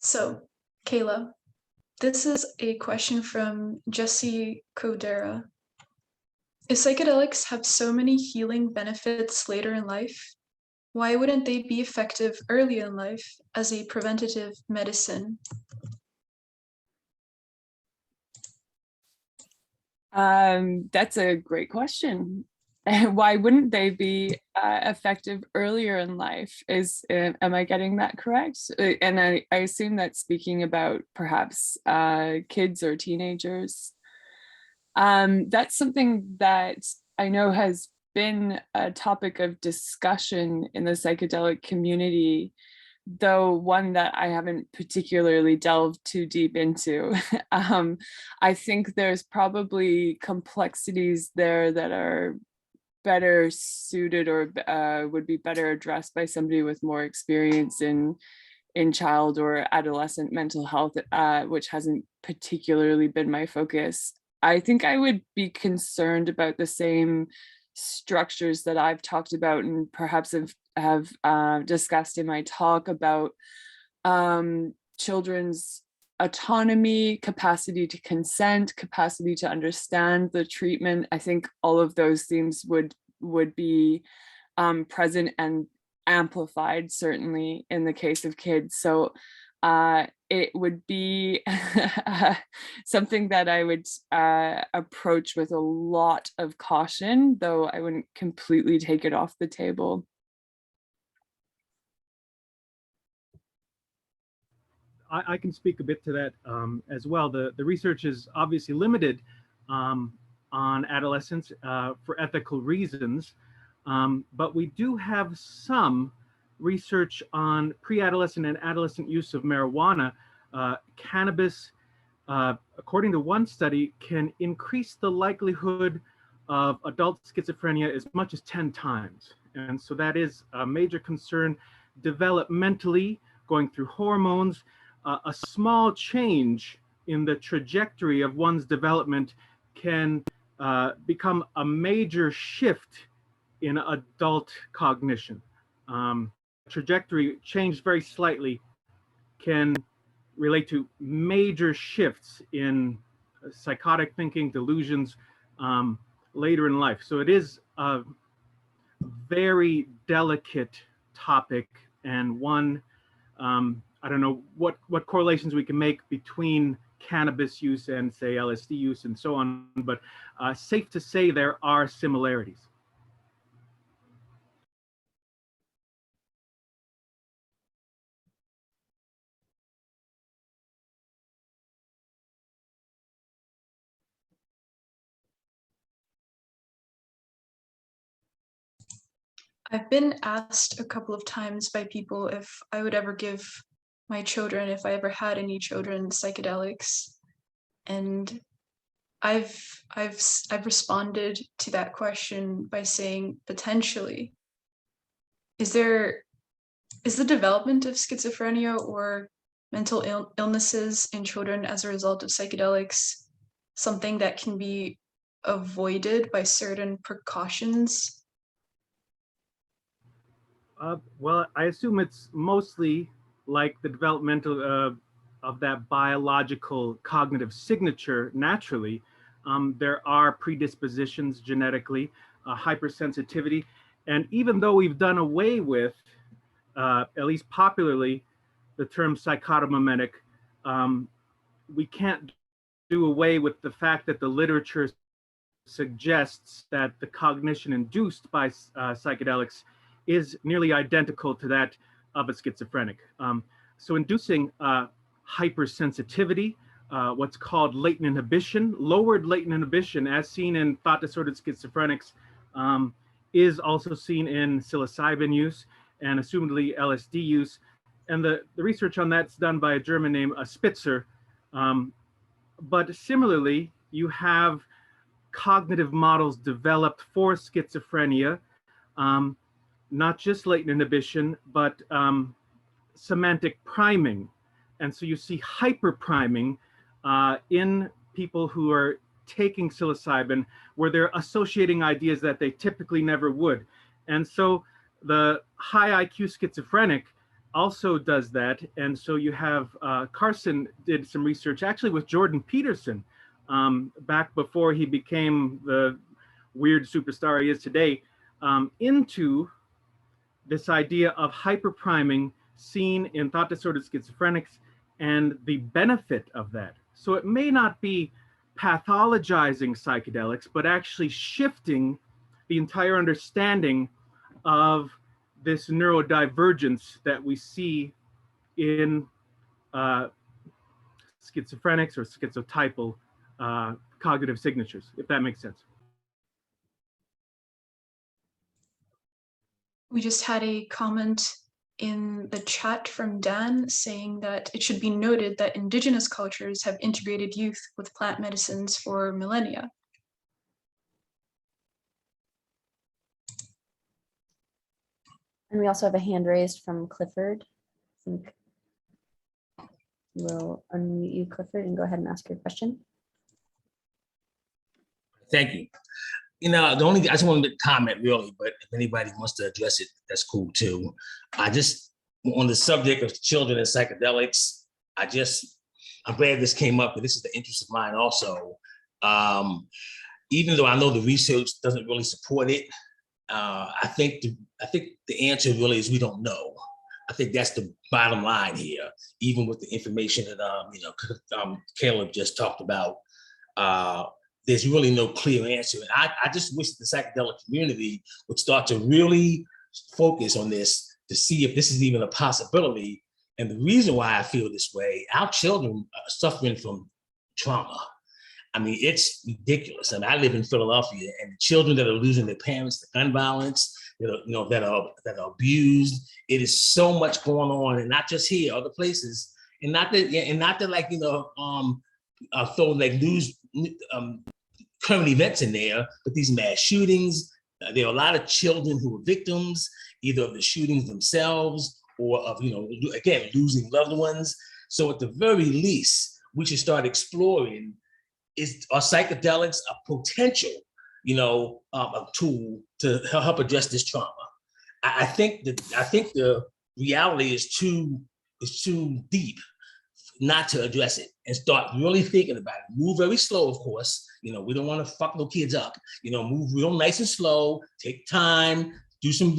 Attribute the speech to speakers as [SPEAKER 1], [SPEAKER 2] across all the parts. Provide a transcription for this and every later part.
[SPEAKER 1] So, Kayla, this is a question from Jesse Codera. If psychedelics have so many healing benefits later in life, why wouldn't they be effective early in life as a preventative medicine?
[SPEAKER 2] That's a great question. Why wouldn't they be effective earlier in life? Am I getting that correct? And I assume that's speaking about perhaps kids or teenagers. That's something that I know has been a topic of discussion in the psychedelic community, though one that I haven't particularly delved too deep into. I think there's probably complexities there that are better suited or would be better addressed by somebody with more experience in child or adolescent mental health, which hasn't particularly been my focus. I think I would be concerned about the same structures that I've talked about and perhaps have discussed in my talk about children's autonomy, capacity to consent, capacity to understand the treatment. I think all of those themes would be present and amplified, certainly in the case of kids. So it would be something that I would approach with a lot of caution, though I wouldn't completely take it off the table.
[SPEAKER 3] I can speak a bit to that as well. The research is obviously limited on adolescents for ethical reasons, but we do have some research on pre-adolescent and adolescent use of marijuana. Cannabis, according to one study, can increase the likelihood of adult schizophrenia as much as 10 times. And so that is a major concern developmentally, going through hormones. A small change in the trajectory of one's development can become a major shift in adult cognition. Trajectory changed very slightly can relate to major shifts in psychotic thinking, delusions later in life. So it is a very delicate topic, and one I don't know what correlations we can make between cannabis use and, say, LSD use and so on, but safe to say there are similarities.
[SPEAKER 1] I've been asked a couple of times by people if I would ever give my children, if I ever had any children, psychedelics, and I've responded to that question by saying potentially. Is the development of schizophrenia or mental illnesses in children as a result of psychedelics something that can be avoided by certain precautions?
[SPEAKER 3] Well, I assume it's mostly like the developmental of that biological cognitive signature naturally. There are predispositions genetically, hypersensitivity, and even though we've done away with, at least popularly, the term psychotomimetic, we can't do away with the fact that the literature suggests that the cognition induced by psychedelics is nearly identical to that of a schizophrenic. So inducing hypersensitivity, what's called latent inhibition, lowered latent inhibition, as seen in thought-disordered schizophrenics, is also seen in psilocybin use and assumedly LSD use. And the research on that's done by a German named Spitzer. But similarly, you have cognitive models developed for schizophrenia, not just latent inhibition, but semantic priming. And so you see hyper priming in people who are taking psilocybin, where they're associating ideas that they typically never would. And so the high IQ schizophrenic also does that. And so you have Carson did some research actually with Jordan Peterson back before he became the weird superstar he is today, into this idea of hyperpriming seen in thought disordered schizophrenics and the benefit of that. So it may not be pathologizing psychedelics, but actually shifting the entire understanding of this neurodivergence that we see in schizophrenics or schizotypal cognitive signatures, if that makes sense.
[SPEAKER 1] We just had a comment in the chat from Dan saying that it should be noted that indigenous cultures have integrated youth with plant medicines for millennia.
[SPEAKER 4] And we also have a hand raised from Clifford. I think we'll unmute you, Clifford, and go ahead and ask your question.
[SPEAKER 5] Thank you. You know, I just wanted to comment really, but if anybody wants to address it, that's cool too. I just, on the subject of children and psychedelics, I'm glad this came up, but this is the interest of mine also. Even though I know the research doesn't really support it, I think the answer really is we don't know. I think that's the bottom line here, even with the information that Caleb just talked about. There's really no clear answer. And I just wish the psychedelic community would start to really focus on this to see if this is even a possibility. And the reason why I feel this way, our children are suffering from trauma. I mean, it's ridiculous. I mean, I live in Philadelphia, and the children that are losing their parents, the gun violence, that are abused. It is so much going on, and not just here, other places, and not that like throw like news current events in there, but these mass shootings. There are a lot of children who are victims, either of the shootings themselves or of again losing loved ones. So at the very least, we should start exploring: are psychedelics a potential, a tool to help address this trauma? I think the reality is too deep not to address it and start really thinking about it. Move very slow, of course. We don't want to fuck no kids up. Move real nice and slow. Take time. Get some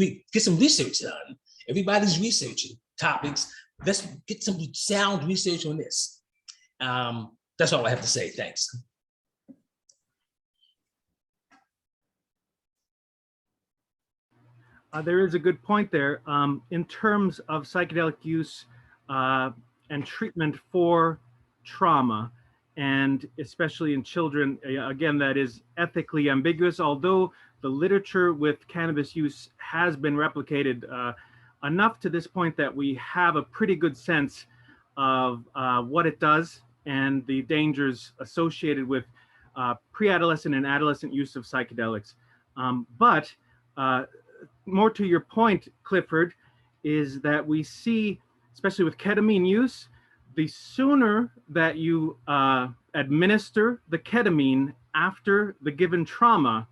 [SPEAKER 5] research done. Everybody's researching topics. Let's get some sound research on this. That's all I have to say. Thanks.
[SPEAKER 3] There is a good point there. In terms of psychedelic use and treatment for trauma, and especially in children, again, that is ethically ambiguous, although the literature with cannabis use has been replicated enough to this point that we have a pretty good sense of what it does and the dangers associated with pre-adolescent and adolescent use of psychedelics. But more to your point, Clifford, is that we see, especially with ketamine use, the sooner that you administer the ketamine after the given trauma,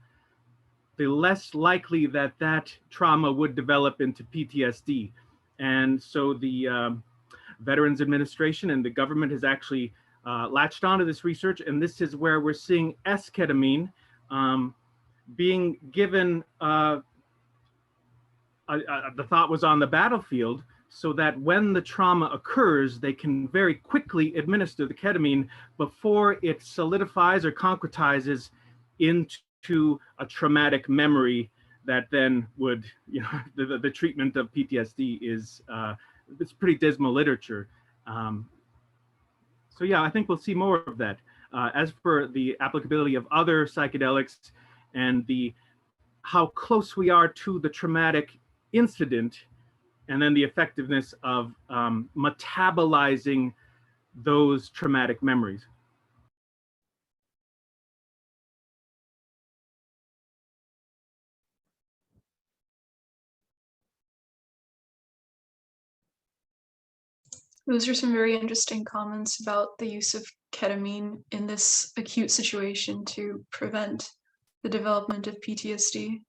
[SPEAKER 3] the less likely that that trauma would develop into PTSD. And so the Veterans Administration and the government has actually latched onto this research, and this is where we're seeing S-ketamine being given, the thought was on the battlefield, so that when the trauma occurs, they can very quickly administer the ketamine before it solidifies or concretizes into a traumatic memory that then would, the treatment of PTSD is, it's pretty dismal literature. So yeah, I think we'll see more of that. As for the applicability of other psychedelics and how close we are to the traumatic incident, and then the effectiveness of metabolizing those traumatic memories.
[SPEAKER 1] Those are some very interesting comments about the use of ketamine in this acute situation to prevent the development of PTSD.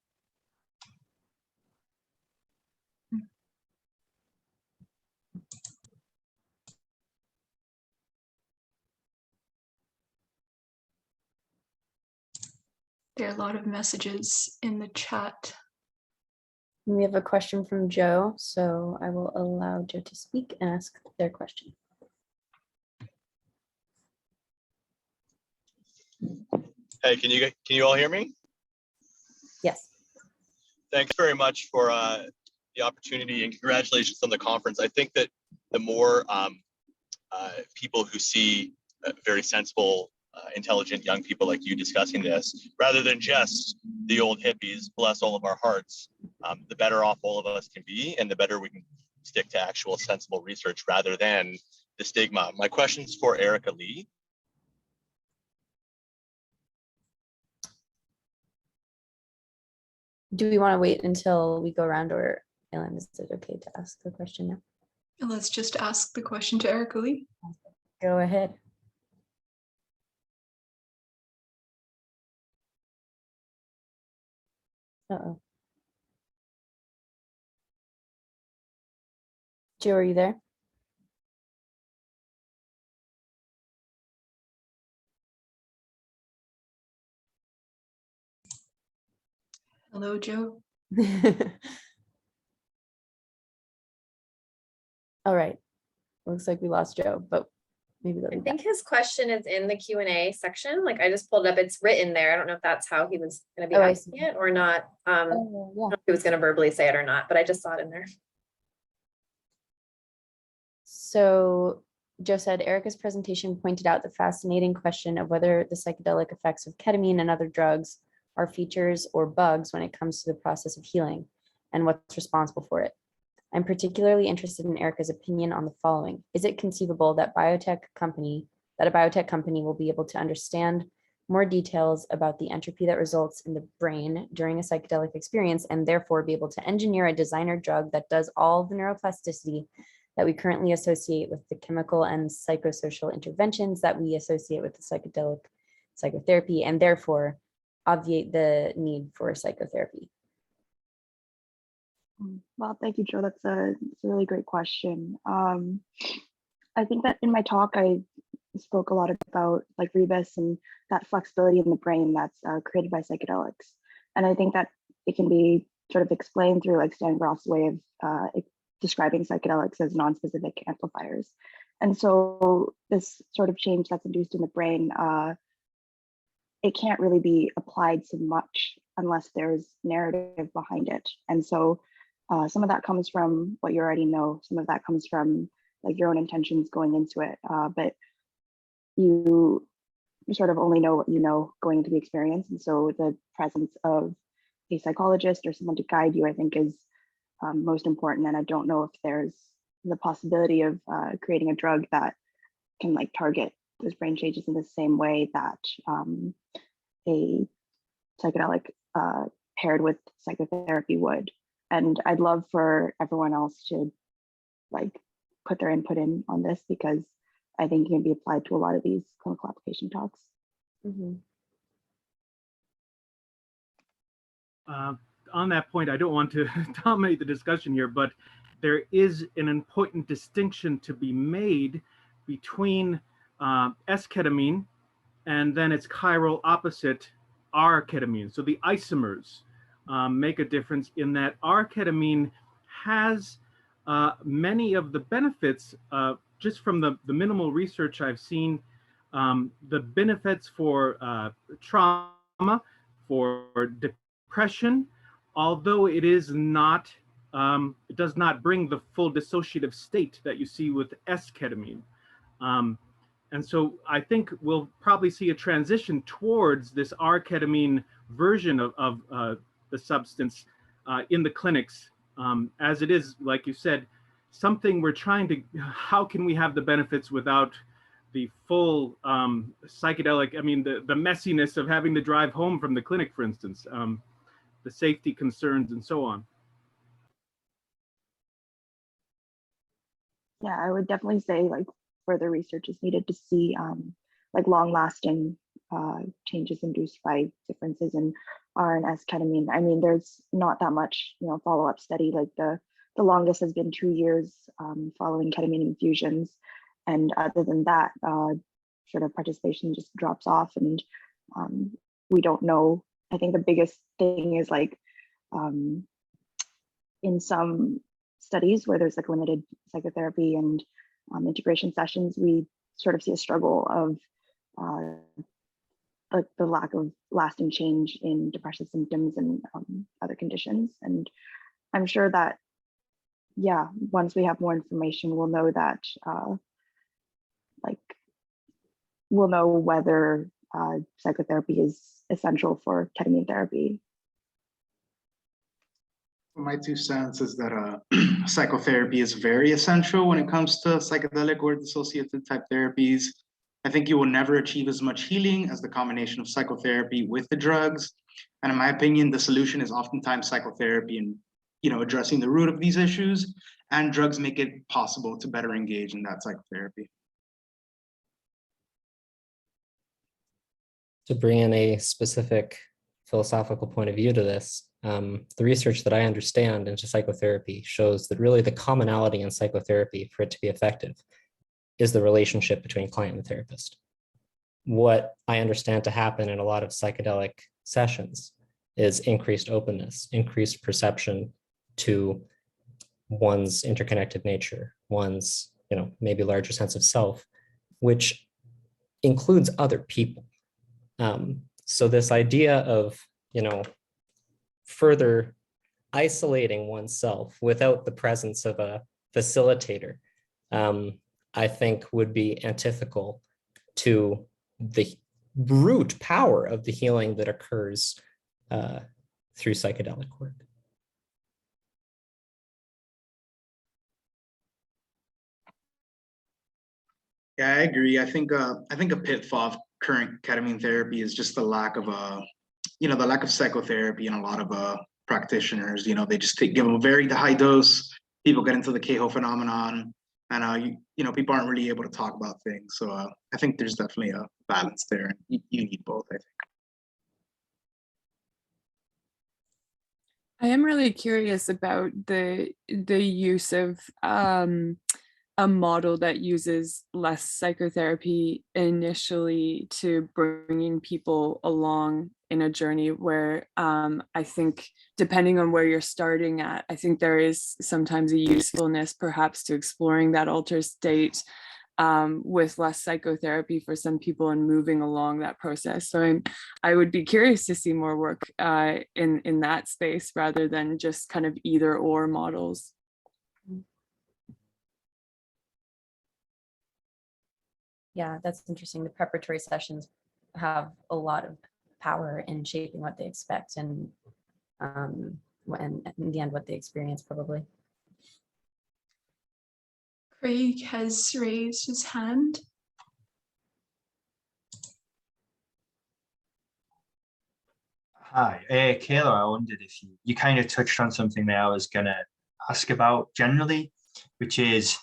[SPEAKER 1] There are a lot of messages in the chat.
[SPEAKER 4] We have a question from Joe, so I will allow Joe to speak and ask their question.
[SPEAKER 6] Hey, can you all hear me?
[SPEAKER 4] Yes.
[SPEAKER 6] Thanks very much for the opportunity, and congratulations on the conference. I think that the more people who see very sensible, intelligent young people like you discussing this, rather than just the old hippies, bless all of our hearts, the better off all of us can be, and the better we can stick to actual sensible research rather than the stigma. My question's for Erica Lee.
[SPEAKER 4] Do we want to wait until we go around, or Aileen, is it okay to ask the question now?
[SPEAKER 1] Let's just ask the question to Erica Lee.
[SPEAKER 4] Go ahead. Uh-oh. Joe, are you there?
[SPEAKER 1] Hello, Joe.
[SPEAKER 4] All right. Looks like we lost Joe, but maybe they'll be
[SPEAKER 7] I
[SPEAKER 4] back.
[SPEAKER 7] think his question is in the Q&A section. Like I just pulled it up, it's written there. I don't know if that's how he was going to be
[SPEAKER 4] Oh, I
[SPEAKER 7] asking
[SPEAKER 4] see.
[SPEAKER 7] it or not. I don't
[SPEAKER 4] Oh,
[SPEAKER 7] know
[SPEAKER 4] yeah.
[SPEAKER 7] if he was going to verbally say it or not, but I just saw it in there.
[SPEAKER 4] So Joe said, Erica's presentation pointed out the fascinating question of whether the psychedelic effects of ketamine and other drugs are features or bugs when it comes to the process of healing and what's responsible for it. I'm particularly interested in Erica's opinion on the following. Is it conceivable that a biotech company will be able to understand more details about the entropy that results in the brain during a psychedelic experience and therefore be able to engineer a designer drug that does all the neuroplasticity that we currently associate with the chemical and psychosocial interventions that we associate with the psychedelic psychotherapy, and therefore obviate the need for psychotherapy?
[SPEAKER 8] Well, thank you, Joe. That's a really great question. I think that in my talk, I spoke a lot about like rebus and that flexibility in the brain that's created by psychedelics. And I think that it can be sort of explained through like Stan Groff's way of describing psychedelics as non-specific amplifiers. And so this sort of change that's induced in the brain, it can't really be applied so much unless there's narrative behind it. And so some of that comes from what you already know. Some of that comes from like your own intentions going into it. But you sort of only know what you know going into the experience. And so the presence of a psychologist or someone to guide you, I think, is most important. And I don't know if there's the possibility of creating a drug that can like target those brain changes in the same way that a psychedelic paired with psychotherapy would. And I'd love for everyone else to like put their input in on this, because I think it can be applied to a lot of these clinical application talks.
[SPEAKER 4] Mm-hmm.
[SPEAKER 3] On that point, I don't want to dominate the discussion here, but there is an important distinction to be made between S-ketamine and then its chiral opposite, R-ketamine. So the isomers make a difference in that R-ketamine has many of the benefits, just from the minimal research I've seen, the benefits for trauma, for depression, although it is not, it does not bring the full dissociative state that you see with S-ketamine. And so I think we'll probably see a transition towards this R-ketamine version of the substance in the clinics, as it is, like you said, something we're trying to, how can we have the benefits without the full psychedelic, I mean, the messiness of having to drive home from the clinic, for instance, the safety concerns and so on.
[SPEAKER 8] Yeah, I would definitely say like further research is needed to see like long-lasting changes induced by differences in R and S ketamine. I mean, there's not that much, follow-up study. Like the longest has been 2 years following ketamine infusions, and other than that, sort of participation just drops off, and we don't know I think the biggest thing is like in some studies where there's like limited psychotherapy and integration sessions, we sort of see a struggle of like the lack of lasting change in depressive symptoms and other conditions. And I'm sure that, yeah, once we have more information, we'll know that like we'll know whether psychotherapy is essential for ketamine therapy.
[SPEAKER 9] My 2 cents is that psychotherapy is very essential when it comes to psychedelic or dissociative type therapies. I think you will never achieve as much healing as the combination of psychotherapy with the drugs. And in my opinion, the solution is oftentimes psychotherapy and, you know, addressing the root of these issues, and drugs make it possible to better engage in that psychotherapy.
[SPEAKER 10] To bring in a specific philosophical point of view to this, the research that I understand into psychotherapy shows that really the commonality in psychotherapy for it to be effective is the relationship between client and therapist. What I understand to happen in a lot of psychedelic sessions is increased openness, increased perception to one's interconnected nature, one's, you know, maybe larger sense of self, which includes other people. So this idea of, you know, further isolating oneself without the presence of a facilitator, I think would be antithetical to the root power of the healing that occurs through psychedelic work.
[SPEAKER 9] Yeah, I agree. I think a pitfall of current ketamine therapy is just the lack of the lack of psychotherapy in a lot of practitioners. You know, they just give them a very high dose. People get into the KO phenomenon, and you know, people aren't really able to talk about things. So I think there's definitely a balance there. You need both, I think.
[SPEAKER 2] I am really curious about the use of a model that uses less psychotherapy initially to bringing people along in a journey where I think depending on where you're starting at, I think there is sometimes a usefulness perhaps to exploring that altered state with less psychotherapy for some people and moving along that process. So I would be curious to see more work in that space rather than just kind of either or models.
[SPEAKER 4] Yeah, that's interesting. The preparatory sessions have a lot of power in shaping what they expect and in the end what they experience probably.
[SPEAKER 1] Craig has raised his hand.
[SPEAKER 11] Hi, Kayla, I wondered if you kind of touched on something that I was going to ask about generally, which is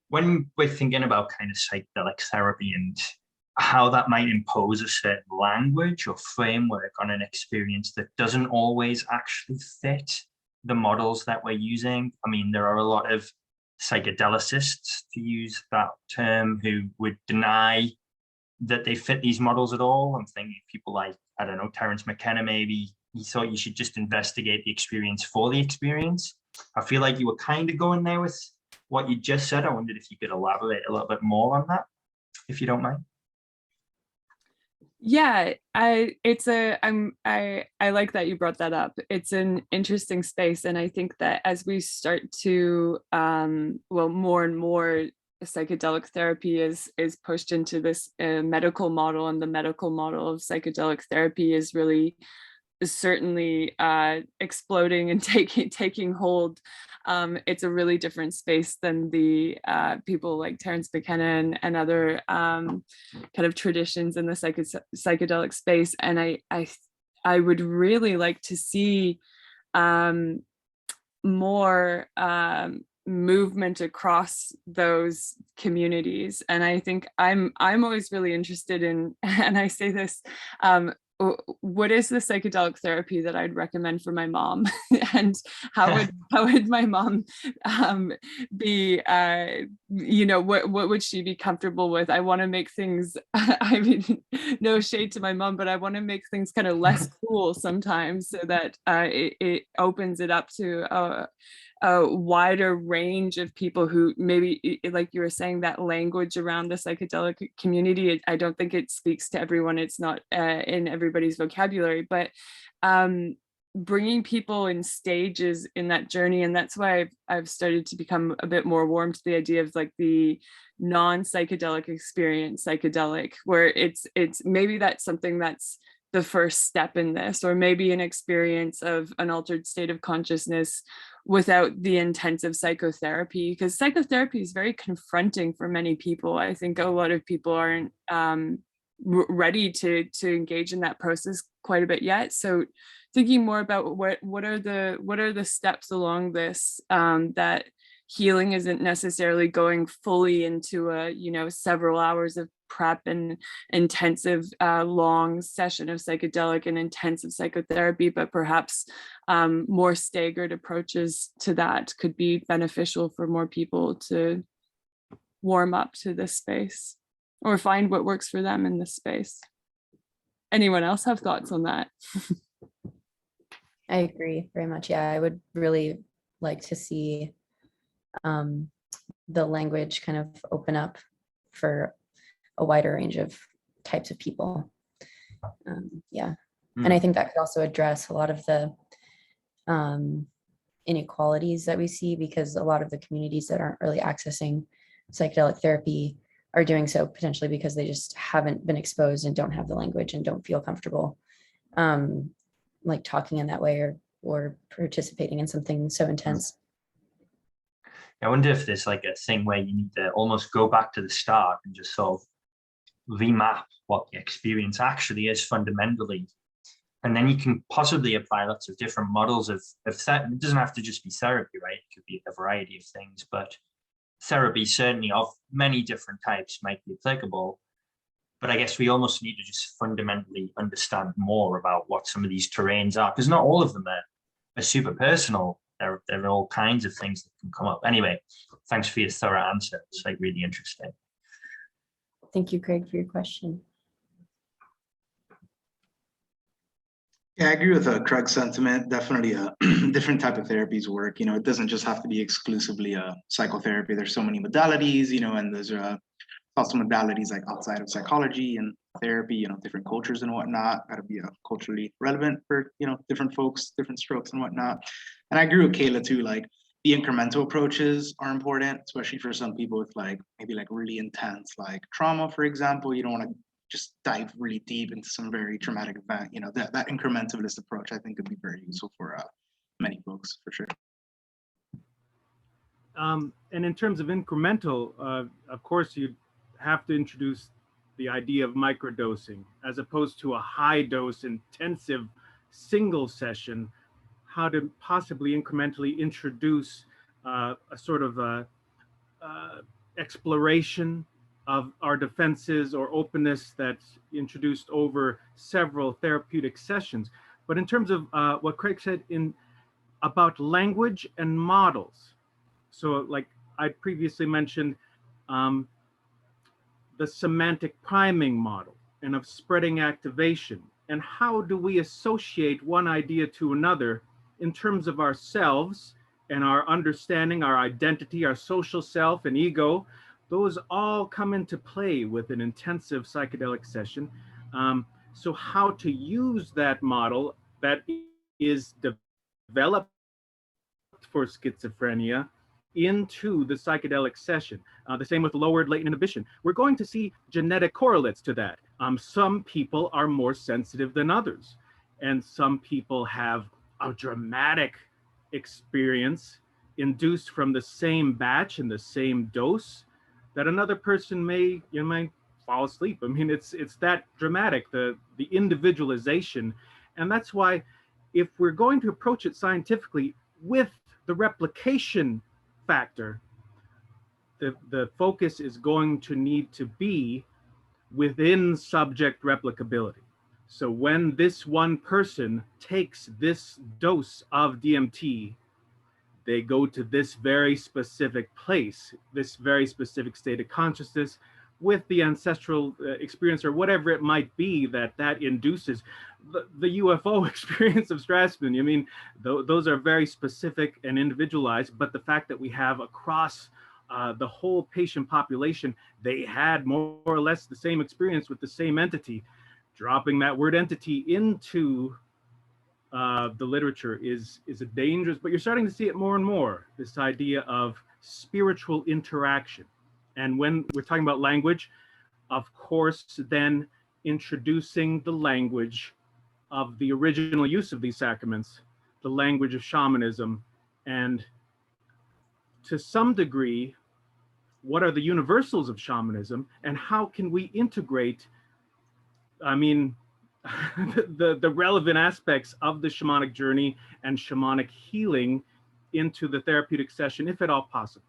[SPEAKER 11] when we're thinking about kind of psychedelic therapy and how that might impose a certain language or framework on an experience that doesn't always actually fit the models that we're using. I mean, there are a lot of psychedelicists, to use that term, who would deny that they fit these models at all. I'm thinking people like, I don't know, Terence McKenna, maybe he thought you should just investigate the experience for the experience. I feel like you were kind of going there with what you just said. I wondered if you could elaborate a little bit more on that, if you don't mind.
[SPEAKER 2] Yeah, I like that you brought that up. It's an interesting space, and I think that as we start to more and more psychedelic therapy is pushed into this medical model, and the medical model of psychedelic therapy is really certainly exploding and taking hold. It's a really different space than the people like Terence McKenna and other kind of traditions in the psychedelic space. And I would really like to see more movement across those communities. And I think I'm always really interested in, and I say this what is the psychedelic therapy that I'd recommend for my mom? And how would my mom be, what would she be comfortable with? I want to make things, I mean, no shade to my mom, but I want to make things kind of less cool sometimes, so that it opens it up to a wider range of people who maybe, like you were saying, that language around the psychedelic community, I don't think it speaks to everyone. It's not in everybody's vocabulary, but bringing people in stages in that journey. And that's why I've started to become a bit more warm to the idea of like the non-psychedelic experience psychedelic, where it's maybe that's something that's the first step in this, or maybe an experience of an altered state of consciousness without the intensive psychotherapy, because psychotherapy is very confronting for many people. I think a lot of people aren't ready to engage in that process quite a bit yet. So thinking more about what are the steps along this, that healing isn't necessarily going fully into a several hours of prep and intensive long session of psychedelic and intensive psychotherapy, but perhaps more staggered approaches to that could be beneficial for more people to warm up to this space or find what works for them in this space. Anyone else have thoughts on that?
[SPEAKER 4] I agree very much. Yeah, I would really like to see the language kind of open up for a wider range of types of people. And I think that could also address a lot of the inequalities that we see, because a lot of the communities that aren't really accessing psychedelic therapy are doing so potentially because they just haven't been exposed and don't have the language and don't feel comfortable like talking in that way or participating in something so intense.
[SPEAKER 11] I wonder if there's like a thing where you need to almost go back to the start and just sort of remap what the experience actually is fundamentally. And then you can possibly apply lots of different models of it doesn't have to just be therapy, right? It could be a variety of things, but therapy certainly of many different types might be applicable. But I guess we almost need to just fundamentally understand more about what some of these terrains are, because not all of them are super personal. There are all kinds of things that can come up. Anyway, thanks for your thorough answer. It's like really interesting.
[SPEAKER 4] Thank you, Craig, for your question.
[SPEAKER 9] Yeah, I agree with Craig's sentiment. Definitely different type of therapies work. It doesn't just have to be exclusively psychotherapy. There's so many modalities, and there's also modalities like outside of psychology and therapy, different cultures and whatnot. Got to be culturally relevant for, different folks, different strokes and whatnot. And I agree with Kayla too, like the incremental approaches are important, especially for some people with maybe really intense trauma, for example. You don't want to just dive really deep into some very traumatic event. That incrementalist approach I think could be very useful for many folks for sure.
[SPEAKER 3] And in terms of incremental, of course, you have to introduce the idea of microdosing as opposed to a high dose intensive single session. How to possibly incrementally introduce a sort of exploration of our defenses or openness that's introduced over several therapeutic sessions. But in terms of what Craig said about language and models, so like I previously mentioned, the semantic priming model and of spreading activation, and how do we associate one idea to another in terms of ourselves and our understanding, our identity, our social self and ego. Those all come into play with an intensive psychedelic session. So how to use that model that is developed for schizophrenia into the psychedelic session. The same with lowered latent inhibition. We're going to see genetic correlates to that. Some people are more sensitive than others, and some people have a dramatic experience induced from the same batch and the same dose that another person might fall asleep. I mean, it's that dramatic, the individualization. And that's why if we're going to approach it scientifically with the replication factor, the focus is going to need to be within subject replicability. So when this one person takes this dose of DMT, they go to this very specific place, this very specific state of consciousness with the ancestral experience or whatever it might be that induces. The UFO experience of Strassman, I mean, those are very specific and individualized, but the fact that we have across the whole patient population, they had more or less the same experience with the same entity. Dropping that word entity into the literature is a dangerous, but you're starting to see it more and more, this idea of spiritual interaction. And when we're talking about language, of course, then introducing the language of the original use of these sacraments, the language of shamanism, and to some degree, what are the universals of shamanism and how can we integrate, I mean, the relevant aspects of the shamanic journey and shamanic healing into the therapeutic session, if at all possible.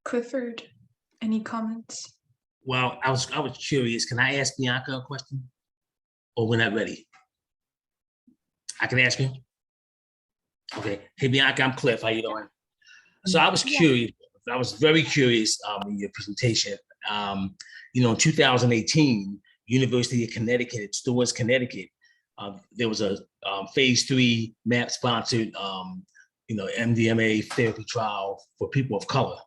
[SPEAKER 1] Clifford, any comments?
[SPEAKER 5] Well, I was curious. Can I ask Bianca a question? Or we're not ready? I can ask you. Okay. Hey, Bianca, I'm Cliff. How you doing? So I was curious. I was very curious in your presentation. You know, in 2018, University of Connecticut at Stores, Connecticut, there was a phase 3 MAP-sponsored, you know, MDMA therapy trial for people of color,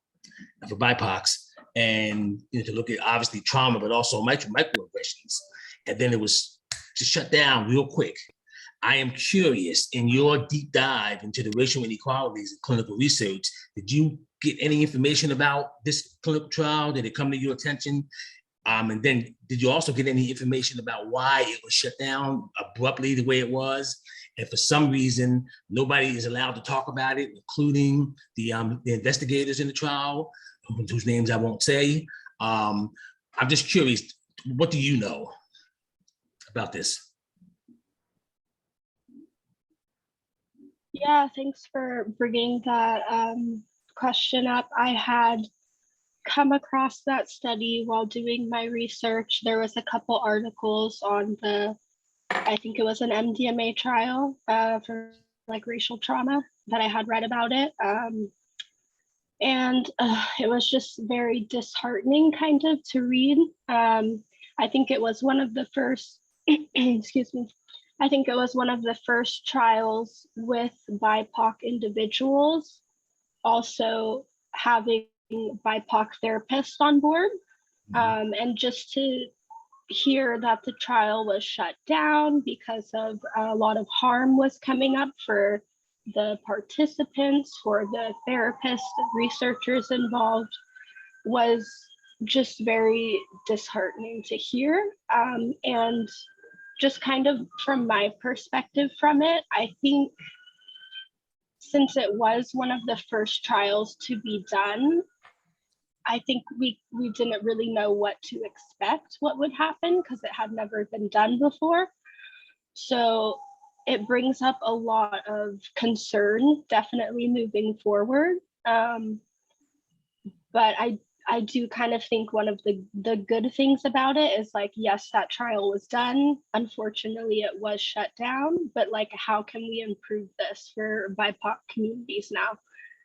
[SPEAKER 5] for BIPOCs, and you know, to look at obviously trauma, but also microaggressions. And then it was just shut down real quick. I am curious, in your deep dive into the racial inequalities in clinical research, did you get any information about this clinical trial? Did it come to your attention? And then did you also get any information about why it was shut down abruptly the way it was? And for some reason, nobody is allowed to talk about it, including the investigators in the trial, whose names I won't say. I'm just curious, what do you know about this?
[SPEAKER 12] Yeah, thanks for bringing that question up. I had come across that study while doing my research. There was a couple articles on I think it was an MDMA trial for like racial trauma that I had read about it. And it was just very disheartening kind of to read. I think it was one of the first, excuse me, I think it was one of the first trials with BIPOC individuals also having BIPOC therapists on board. And just to hear that the trial was shut down because of a lot of harm was coming up for the participants, for the therapists, researchers involved, was just very disheartening to hear. And just kind of from my perspective from it, I think since it was one of the first trials to be done, I think we didn't really know what to expect, what would happen, because it had never been done before. So it brings up a lot of concern, definitely moving forward. But I do kind of think one of the good things about it is like, yes, that trial was done. Unfortunately, it was shut down, but like, how can we improve this for BIPOC communities now?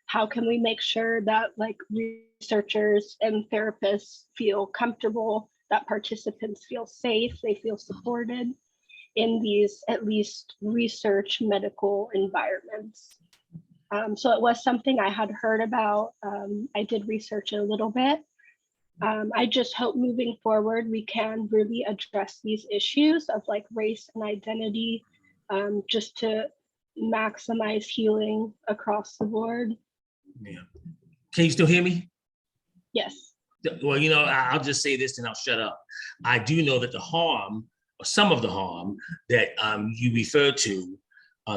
[SPEAKER 12] How can we make sure that like researchers and therapists feel comfortable, that participants feel safe, they feel supported in these at least research medical environments? So it was something I had heard about. I did research it a little bit. I just hope moving forward, we can really address these issues of like race and identity, just to maximize healing across the board.
[SPEAKER 5] Yeah. Can you still hear me?
[SPEAKER 12] Yes.
[SPEAKER 5] Well, you know, I'll just say this and I'll shut up. I do know that the harm, or some of the harm that you referred to,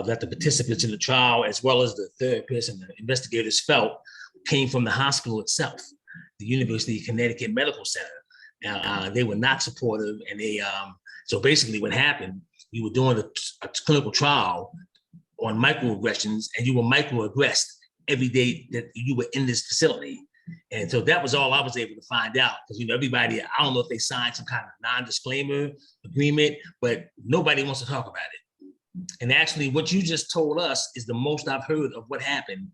[SPEAKER 5] that the participants in the trial, as well as the therapists and the investigators felt, came from the hospital itself, the University of Connecticut Medical Center. They were not supportive, and they, so basically what happened, you were doing a clinical trial on microaggressions, and you were microaggressed every day that you were in this facility. And so that was all I was able to find out, because everybody, I don't know if they signed some kind of non-disclaimer agreement, but nobody wants to talk about it. And actually, what you just told us is the most I've heard of what happened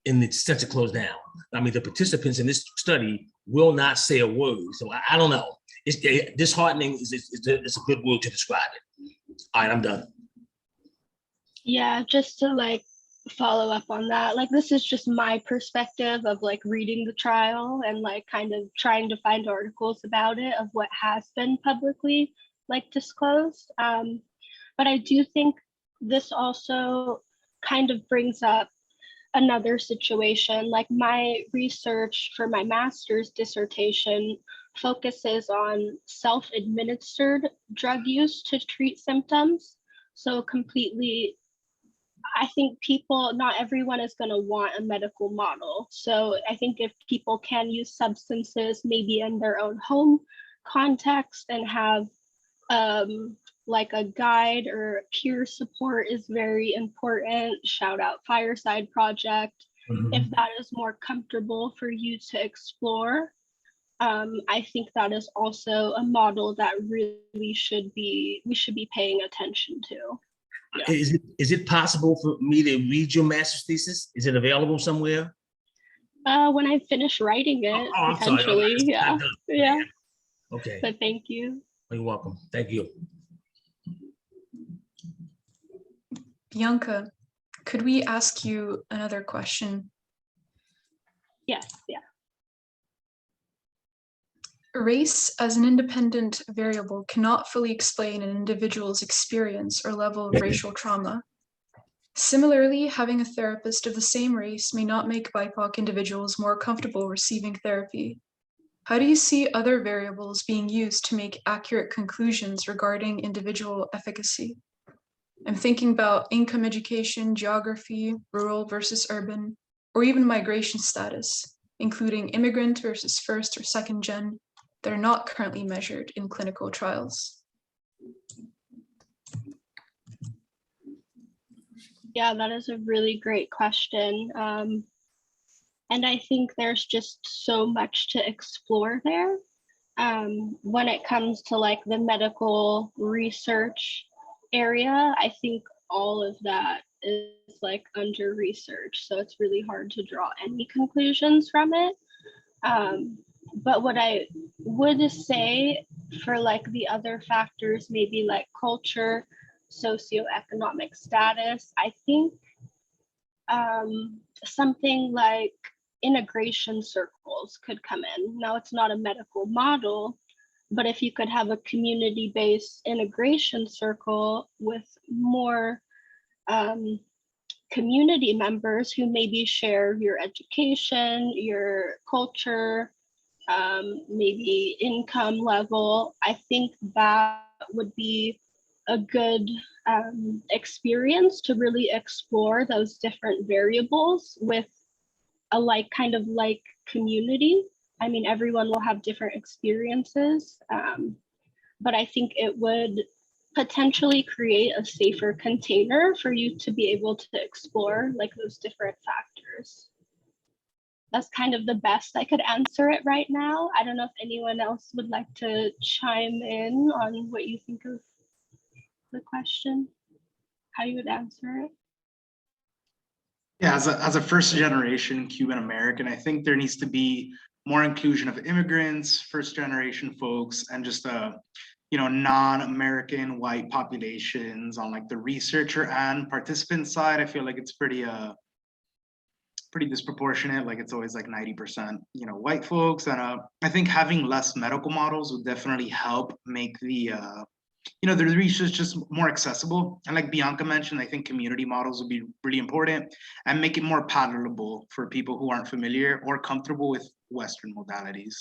[SPEAKER 5] in the center closed down. I mean, the participants in this study will not say a word. So I don't know. It's disheartening. It's a good word to describe it. All right, I'm done.
[SPEAKER 12] Yeah, just to like follow up on that, like this is just my perspective of like reading the trial and like kind of trying to find articles about it of what has been publicly like disclosed. But I do think this also kind of brings up another situation. Like my research for my master's dissertation focuses on self-administered drug use to treat symptoms. So completely, I think not everyone is going to want a medical model. So I think if people can use substances maybe in their own home context and have like a guide or peer support is very important. Shout out Fireside Project. If that is more comfortable for you to explore, I think that is also a model that really we should be paying attention to. Yeah.
[SPEAKER 5] Is it possible for me to read your master's thesis? Is it available somewhere?
[SPEAKER 12] When I finish writing it, potentially. Yeah. Yeah.
[SPEAKER 5] Okay.
[SPEAKER 12] But thank you.
[SPEAKER 5] You're welcome. Thank you.
[SPEAKER 1] Bianca, could we ask you another question?
[SPEAKER 12] Yes, yeah.
[SPEAKER 1] Race as an independent variable cannot fully explain an individual's experience or level of racial trauma. Similarly, having a therapist of the same race may not make BIPOC individuals more comfortable receiving therapy. How do you see other variables being used to make accurate conclusions regarding individual efficacy? I'm thinking about income, education, geography, rural versus urban, or even migration status, including immigrant versus first or second gen, that are not currently measured in clinical trials.
[SPEAKER 12] Yeah, that is a really great question. And I think there's just so much to explore there. When it comes to like the medical research area, I think all of that is like under research. So it's really hard to draw any conclusions from it. But what I would say for like the other factors, maybe like culture, socioeconomic status, I think something like integration circles could come in. Now it's not a medical model, but if you could have a community-based integration circle with more community members who maybe share your education, your culture, maybe income level, I think that would be a good experience to really explore those different variables with a like community. I mean, everyone will have different experiences, but I think it would potentially create a safer container for you to be able to explore like those different factors. That's kind of the best I could answer it right now. I don't know if anyone else would like to chime in on what you think of the question, how you would answer it.
[SPEAKER 9] Yeah, as a first generation Cuban American, I think there needs to be more inclusion of immigrants, first generation folks, and just non-American white populations on like the researcher and participant side. I feel like it's pretty disproportionate. Like it's always like 90% white folks, and I think having less medical models would definitely help make the the research just more accessible. And like Bianca mentioned, I think community models would be really important and make it more palatable for people who aren't familiar or comfortable with Western modalities.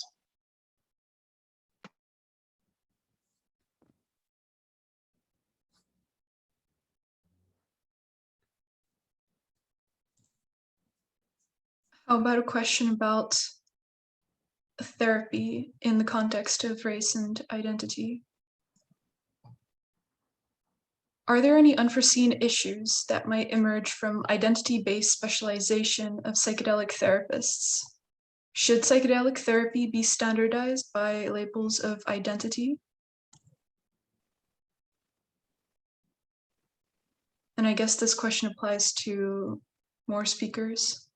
[SPEAKER 1] How about a question about therapy in the context of race and identity? Are there any unforeseen issues that might emerge from identity-based specialization of psychedelic therapists? Should psychedelic therapy be standardized by labels of identity? And I guess this question applies to more speakers.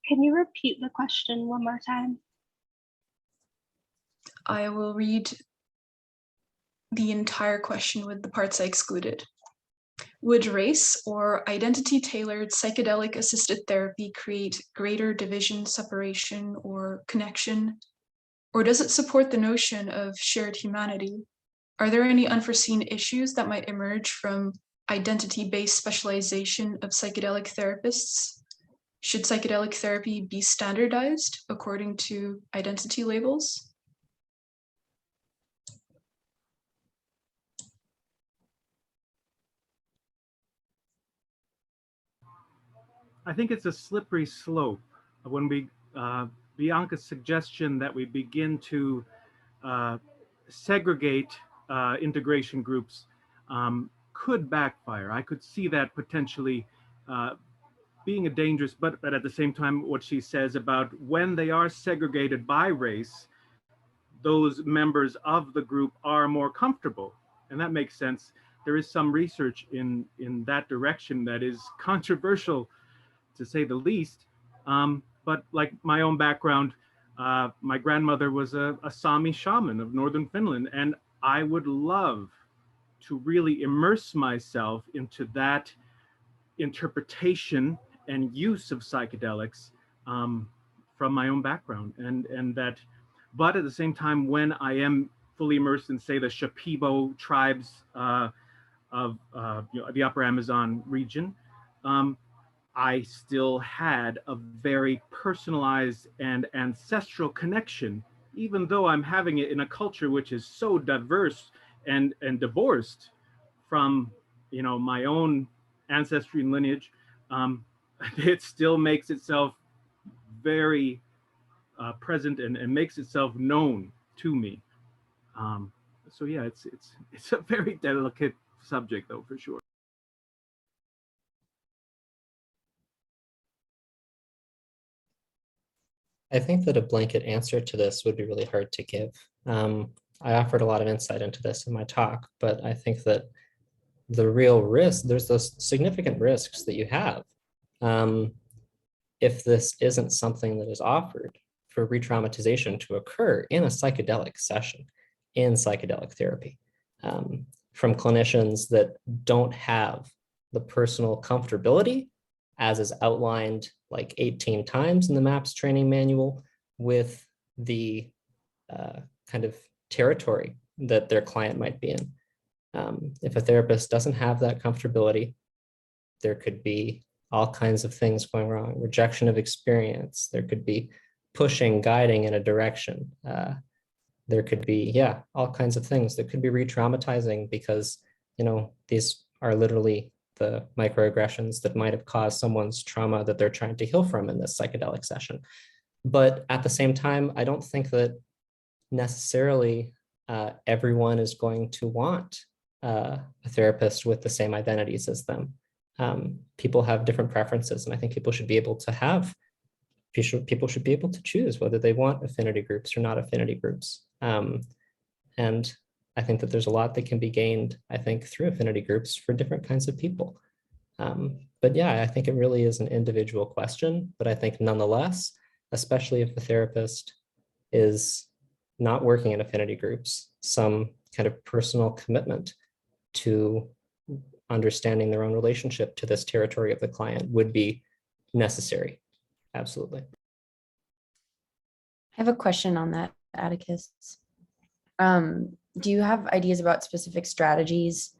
[SPEAKER 12] Can you repeat the question one more time?
[SPEAKER 1] I will read the entire question with the parts I excluded. Would race or identity-tailored psychedelic-assisted therapy create greater division, separation, or connection? Or does it support the notion of shared humanity? Are there any unforeseen issues that might emerge from identity-based specialization of psychedelic therapists? Should psychedelic therapy be standardized according to identity labels?
[SPEAKER 3] I think it's a slippery slope when we, Bianca's suggestion that we begin to segregate integration groups could backfire. I could see that potentially being a dangerous, but at the same time, what she says about when they are segregated by race, those members of the group are more comfortable. And that makes sense. There is some research in that direction that is controversial, to say the least. But like my own background, my grandmother was a Sami shaman of northern Finland, and I would love to really immerse myself into that interpretation and use of psychedelics from my own background, and that. But at the same time, when I am fully immersed in, say, the Shipibo tribes of the Upper Amazon region, I still had a very personalized and ancestral connection, even though I'm having it in a culture which is so diverse and divorced from, my own ancestry and lineage. It still makes itself very present and makes itself known to me. So yeah, it's a very delicate subject, though, for sure.
[SPEAKER 10] I think that a blanket answer to this would be really hard to give. I offered a lot of insight into this in my talk, but I think that the real risk, there's those significant risks that you have if this isn't something that is offered for re-traumatization to occur in a psychedelic session, in psychedelic therapy, from clinicians that don't have the personal comfortability, as is outlined like 18 times in the MAPS training manual, with the kind of territory that their client might be in. If a therapist doesn't have that comfortability, there could be all kinds of things going wrong, rejection of experience. There could be pushing, guiding in a direction. There could be, all kinds of things that could be re-traumatizing because, these are literally the microaggressions that might have caused someone's trauma that they're trying to heal from in this psychedelic session. But at the same time, I don't think that necessarily everyone is going to want a therapist with the same identities as them. People have different preferences, and I think people should be able to choose whether they want affinity groups or not affinity groups. And I think that there's a lot that can be gained, I think, through affinity groups for different kinds of people. But yeah, I think it really is an individual question, but I think nonetheless, especially if the therapist is not working in affinity groups, some kind of personal commitment to understanding their own relationship to this territory of the client would be necessary. Absolutely.
[SPEAKER 4] I have a question on that, Atticus. Do you have ideas about specific strategies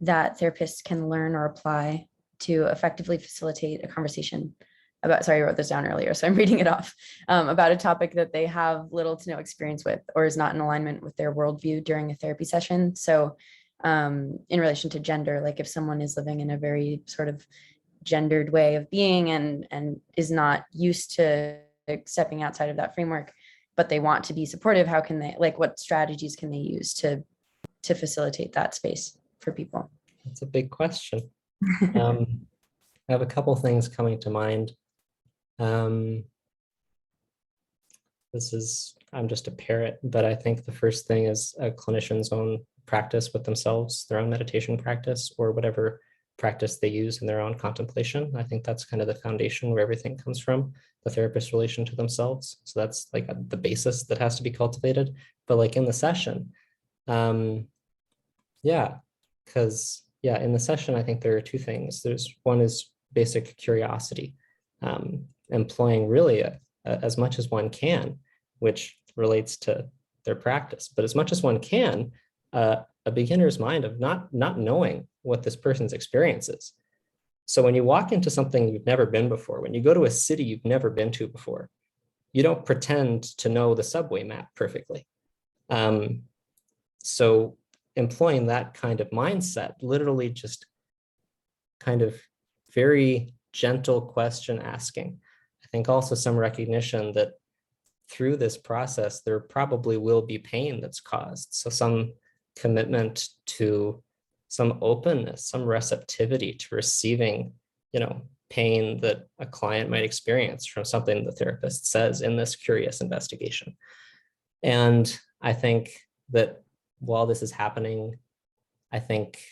[SPEAKER 4] that therapists can learn or apply to effectively facilitate a conversation about, sorry, I wrote this down earlier, so I'm reading it off, about a topic that they have little to no experience with or is not in alignment with their worldview during a therapy session? So in relation to gender, like if someone is living in a very sort of gendered way of being and is not used to stepping outside of that framework, but they want to be supportive, how can they, like, what strategies can they use to facilitate that space for people?
[SPEAKER 10] That's a big question. I have a couple things coming to mind. I'm just a parrot, but I think the first thing is a clinician's own practice with themselves, their own meditation practice, or whatever practice they use in their own contemplation. I think that's kind of the foundation where everything comes from, the therapist's relation to themselves. So that's like the basis that has to be cultivated. But like in the session, yeah, because in the session, I think there are two things. One is basic curiosity, employing really as much as one can, which relates to their practice, but as much as one can, a beginner's mind of not knowing what this person's experience is. So when you walk into something you've never been before, when you go to a city you've never been to before, you don't pretend to know the subway map perfectly. So employing that kind of mindset, literally just kind of very gentle question asking. I think also some recognition that through this process, there probably will be pain that's caused. So some commitment to some openness, some receptivity to receiving, pain that a client might experience from something the therapist says in this curious investigation. And I think that while this is happening, I think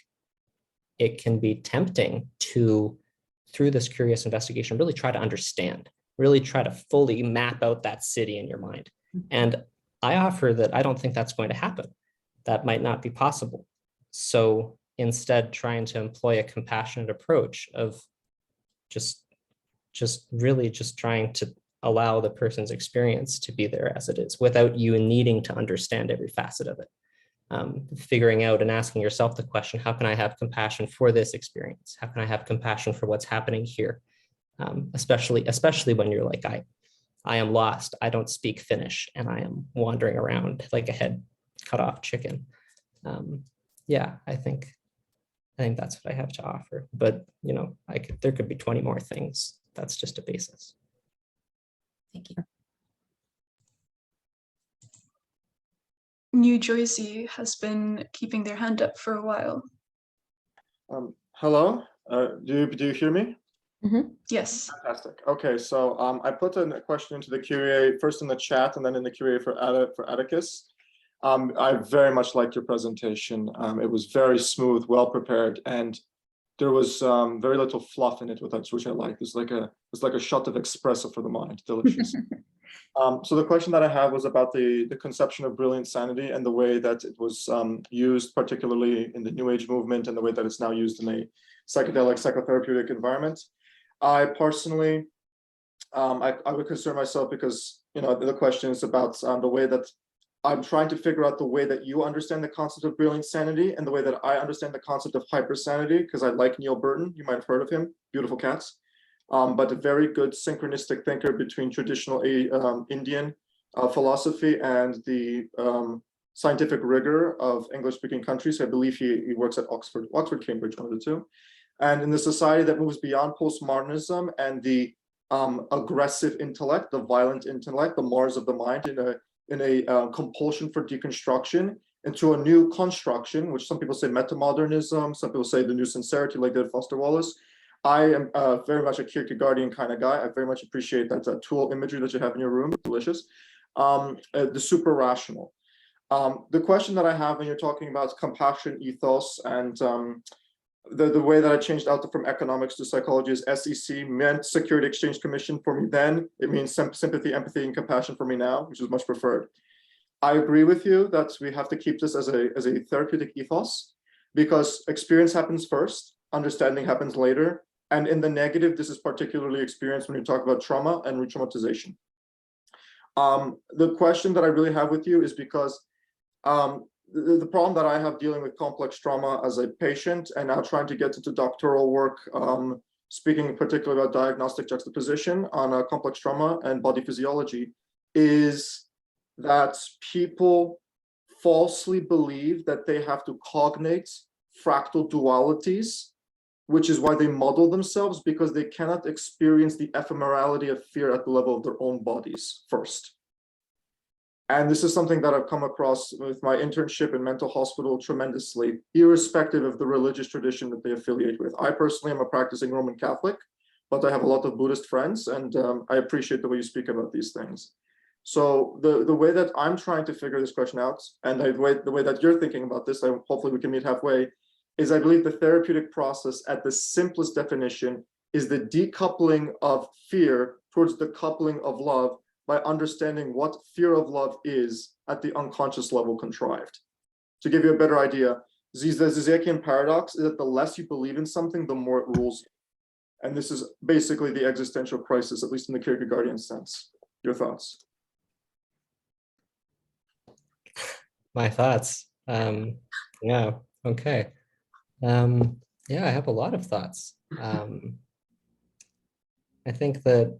[SPEAKER 10] it can be tempting to, through this curious investigation, really try to understand, really try to fully map out that city in your mind. And I offer that I don't think that's going to happen. That might not be possible. So instead, trying to employ a compassionate approach of just really trying to allow the person's experience to be there as it is without you needing to understand every facet of it. Figuring out and asking yourself the question, how can I have compassion for this experience? How can I have compassion for what's happening here? Especially when you're like, I am lost. I don't speak Finnish and I am wandering around like a head cut off chicken. I think that's what I have to offer. But there could be 20 more things. That's just a basis.
[SPEAKER 4] Thank you.
[SPEAKER 1] New Jersey has been keeping their hand up for a while.
[SPEAKER 13] Hello, do you hear me?
[SPEAKER 4] Mm-hmm.
[SPEAKER 1] Yes.
[SPEAKER 13] Fantastic. Okay, so I put a question into the Q&A first in the chat and then in the Q&A for Atticus. I very much liked your presentation. It was very smooth, well prepared, and there was very little fluff in it, which I liked. It's like a shot of espresso for the mind. Delicious. So the question that I have was about the conception of brilliant sanity and the way that it was used, particularly in the New Age movement, and the way that it's now used in a psychedelic psychotherapeutic environment. I personally, I would concern myself because the question is about the way that I'm trying to figure out the way that you understand the concept of brilliant sanity and the way that I understand the concept of hypersanity, because I like Neil Burton. You might have heard of him. Beautiful cats. But a very good synchronistic thinker between traditional Indian philosophy and the scientific rigor of English-speaking countries. I believe he works at Oxford, Cambridge, one of the two. And in the society that moves beyond postmodernism and the aggressive intellect, the violent intellect, the Mars of the mind, in a compulsion for deconstruction into a new construction, which some people say metamodernism, some people say the new sincerity, like David Foster Wallace. I am very much a Kierkegaardian kind of guy. I very much appreciate that tool imagery that you have in your room, delicious. The super rational. The question that I have when you're talking about compassion, ethos, and the way that I changed out from economics to psychology is SEC meant Security Exchange Commission for me then. It means sympathy, empathy, and compassion for me now, which is much preferred. I agree with you that we have to keep this as a therapeutic ethos because experience happens first, understanding happens later. And in the negative, this is particularly experienced when you talk about trauma and re-traumatization. The question that I really have with you is because the problem that I have dealing with complex trauma as a patient and now trying to get into doctoral work, speaking particularly about diagnostic juxtaposition on complex trauma and body physiology, is that people falsely believe that they have to cognate fractal dualities, which is why they muddle themselves because they cannot experience the ephemerality of fear at the level of their own bodies first. And this is something that I've come across with my internship in mental hospital tremendously, irrespective of the religious tradition that they affiliate with. I personally am a practicing Roman Catholic, but I have a lot of Buddhist friends, and I appreciate the way you speak about these things. So the way that I'm trying to figure this question out, and the way that you're thinking about this, hopefully we can meet halfway, is I believe the therapeutic process at the simplest definition is the decoupling of fear towards the coupling of love by understanding what fear of love is at the unconscious level contrived. To give you a better idea, the Zizekian paradox is that the less you believe in something, the more it rules you. And this is basically the existential crisis, at least in the Kierkegaardian sense. Your thoughts?
[SPEAKER 10] My thoughts. Yeah, okay. Yeah, I have a lot of thoughts. I think that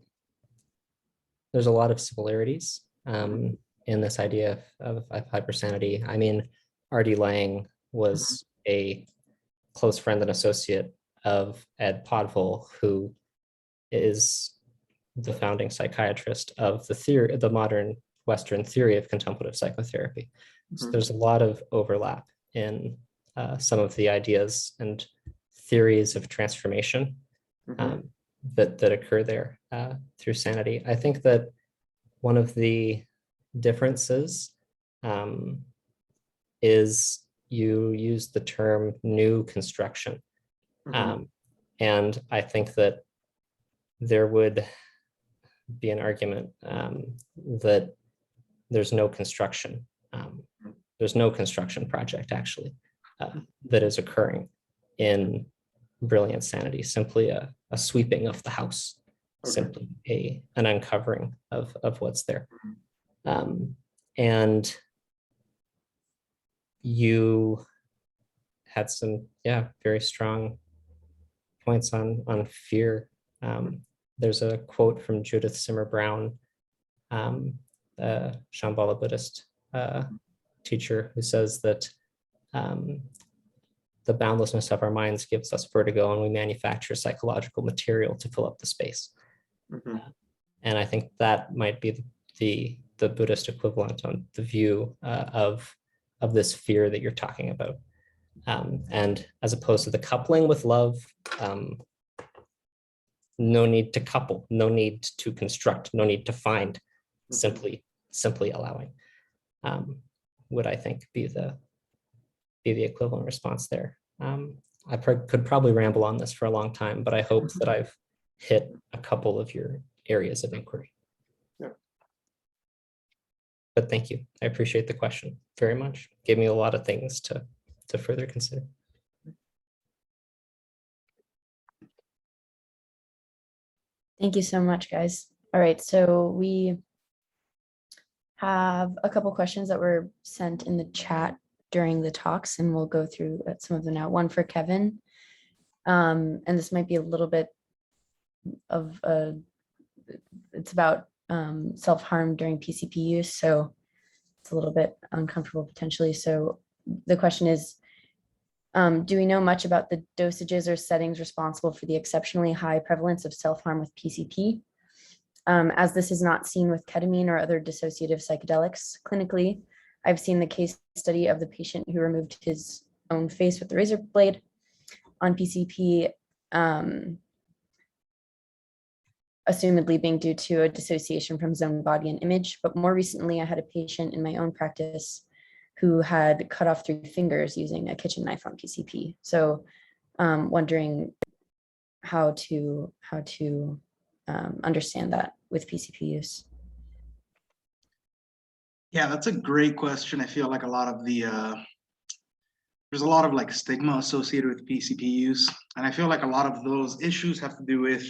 [SPEAKER 10] there's a lot of similarities in this idea of hypersanity. I mean, R.D. Laing was a close friend and associate of Ed Podville, who is the founding psychiatrist of the modern Western theory of contemplative psychotherapy. So there's a lot of overlap in some of the ideas and theories of transformation that occur there through sanity. I think that one of the differences is you use the term new construction. And I think that there would be an argument that there's no construction. There's no construction project actually that is occurring in brilliant sanity, simply a sweeping of the house, simply an uncovering of what's there. And you had some, very strong points on fear. There's a quote from Judith Simmer Brown, Shambhala Buddhist teacher, who says that the boundlessness of our minds gives us vertigo, and we manufacture psychological material to fill up the space. And I think that might be the Buddhist equivalent on the view of this fear that you're talking about. And as opposed to the coupling with love, no need to couple, no need to construct, no need to find, simply allowing would, I think, be the equivalent response there. I could probably ramble on this for a long time, but I hope that I've hit a couple of your areas of inquiry. But thank you. I appreciate the question very much. Gave me a lot of things to further consider.
[SPEAKER 4] Thank you so much, guys. All right, so we have a couple questions that were sent in the chat during the talks, and we'll go through some of them now. One for Kevin, and this might be a little bit of it's about self-harm during PCP use, so it's a little bit uncomfortable potentially. So the question is, do we know much about the dosages or settings responsible for the exceptionally high prevalence of self-harm with PCP? As this is not seen with ketamine or other dissociative psychedelics clinically, I've seen the case study of the patient who removed his own face with the razor blade on PCP, assumedly being due to a dissociation from his own body and image. But more recently, I had a patient in my own practice who had cut off 3 fingers using a kitchen knife on PCP. So wondering how to understand that with PCP use.
[SPEAKER 9] Yeah, that's a great question. I feel like a lot of there's a lot of like stigma associated with PCP use. And I feel like a lot of those issues have to do with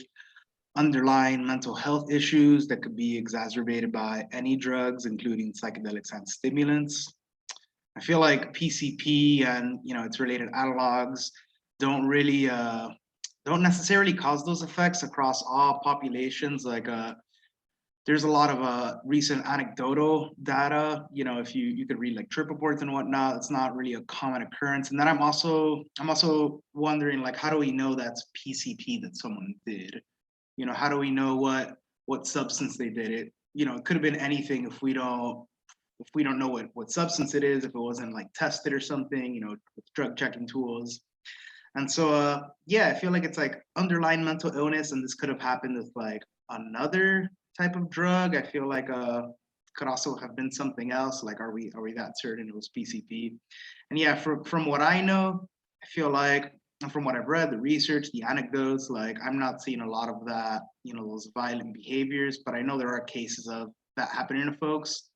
[SPEAKER 9] underlying mental health issues that could be exacerbated by any drugs, including psychedelics and stimulants. I feel like PCP and its related analogs don't necessarily cause those effects across all populations. Like there's a lot of recent anecdotal data. If you could read like trip reports and whatnot, it's not really a common occurrence. And then I'm also wondering, like, how do we know that's PCP that someone did? How do we know what substance they did it? It could have been anything if we don't if we don't know what substance it is, if it wasn't like tested or something, you know, with drug checking tools. And so, yeah, I feel like it's like underlying mental illness, and this could have happened with like another type of drug. I feel like could also have been something else. Like, are we that certain it was PCP? And yeah, from what I know, I feel like, and from what I've read, the research, the anecdotes, like I'm not seeing a lot of that, you know, those violent behaviors, but I know there are cases of that happening to folks.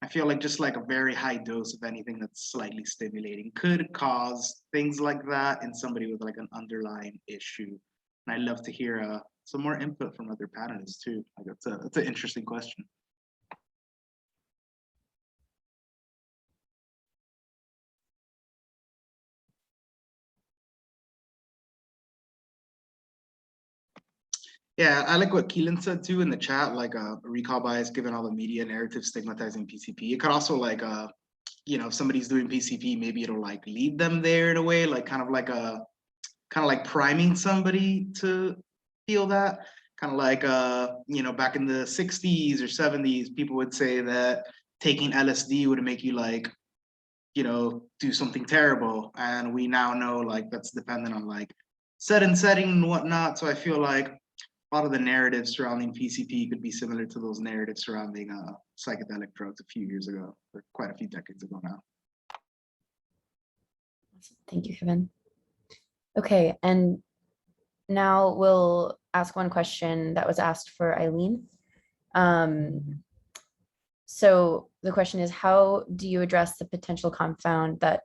[SPEAKER 9] I feel like just like a very high dose of anything that's slightly stimulating could cause things like that in somebody with like an underlying issue. And I'd love to hear some more input from other panelists too. Like that's an interesting question. Yeah, I like what Keelan said too in the chat, like recall bias given all the media narrative stigmatizing PCP. It could also like, you know, if somebody's doing PCP, maybe it'll like lead them there in a way, like kind of like priming somebody to feel that. Kind of like, you know, back in the 60s or 70s, people would say that taking LSD would make you like, you know, do something terrible. And we now know like that's dependent on like setting and whatnot. So I feel like a lot of the narratives surrounding PCP could be similar to those narratives surrounding psychedelic drugs a few years ago, or quite a few decades ago now.
[SPEAKER 4] Thank you, Kevin. Okay, and now we'll ask one question that was asked for Aileen. So the question is, how do you address the potential confound that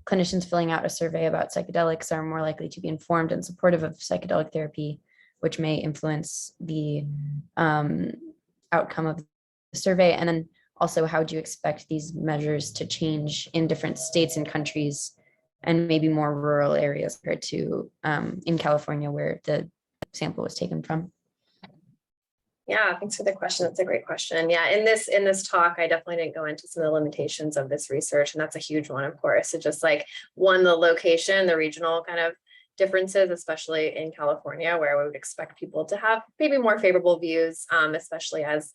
[SPEAKER 4] clinicians filling out a survey about psychedelics are more likely to be informed and supportive of psychedelic therapy, which may influence the outcome of the survey? And then also, how do you expect these measures to change in different states and countries, and maybe more rural areas compared to in California, where the sample was taken from?
[SPEAKER 7] Yeah, thanks for the question. That's a great question. Yeah, in this talk, I definitely didn't go into some of the limitations of this research, and that's a huge one, of course. It's just like the location, the regional kind of differences, especially in California, where we would expect people to have maybe more favorable views, especially as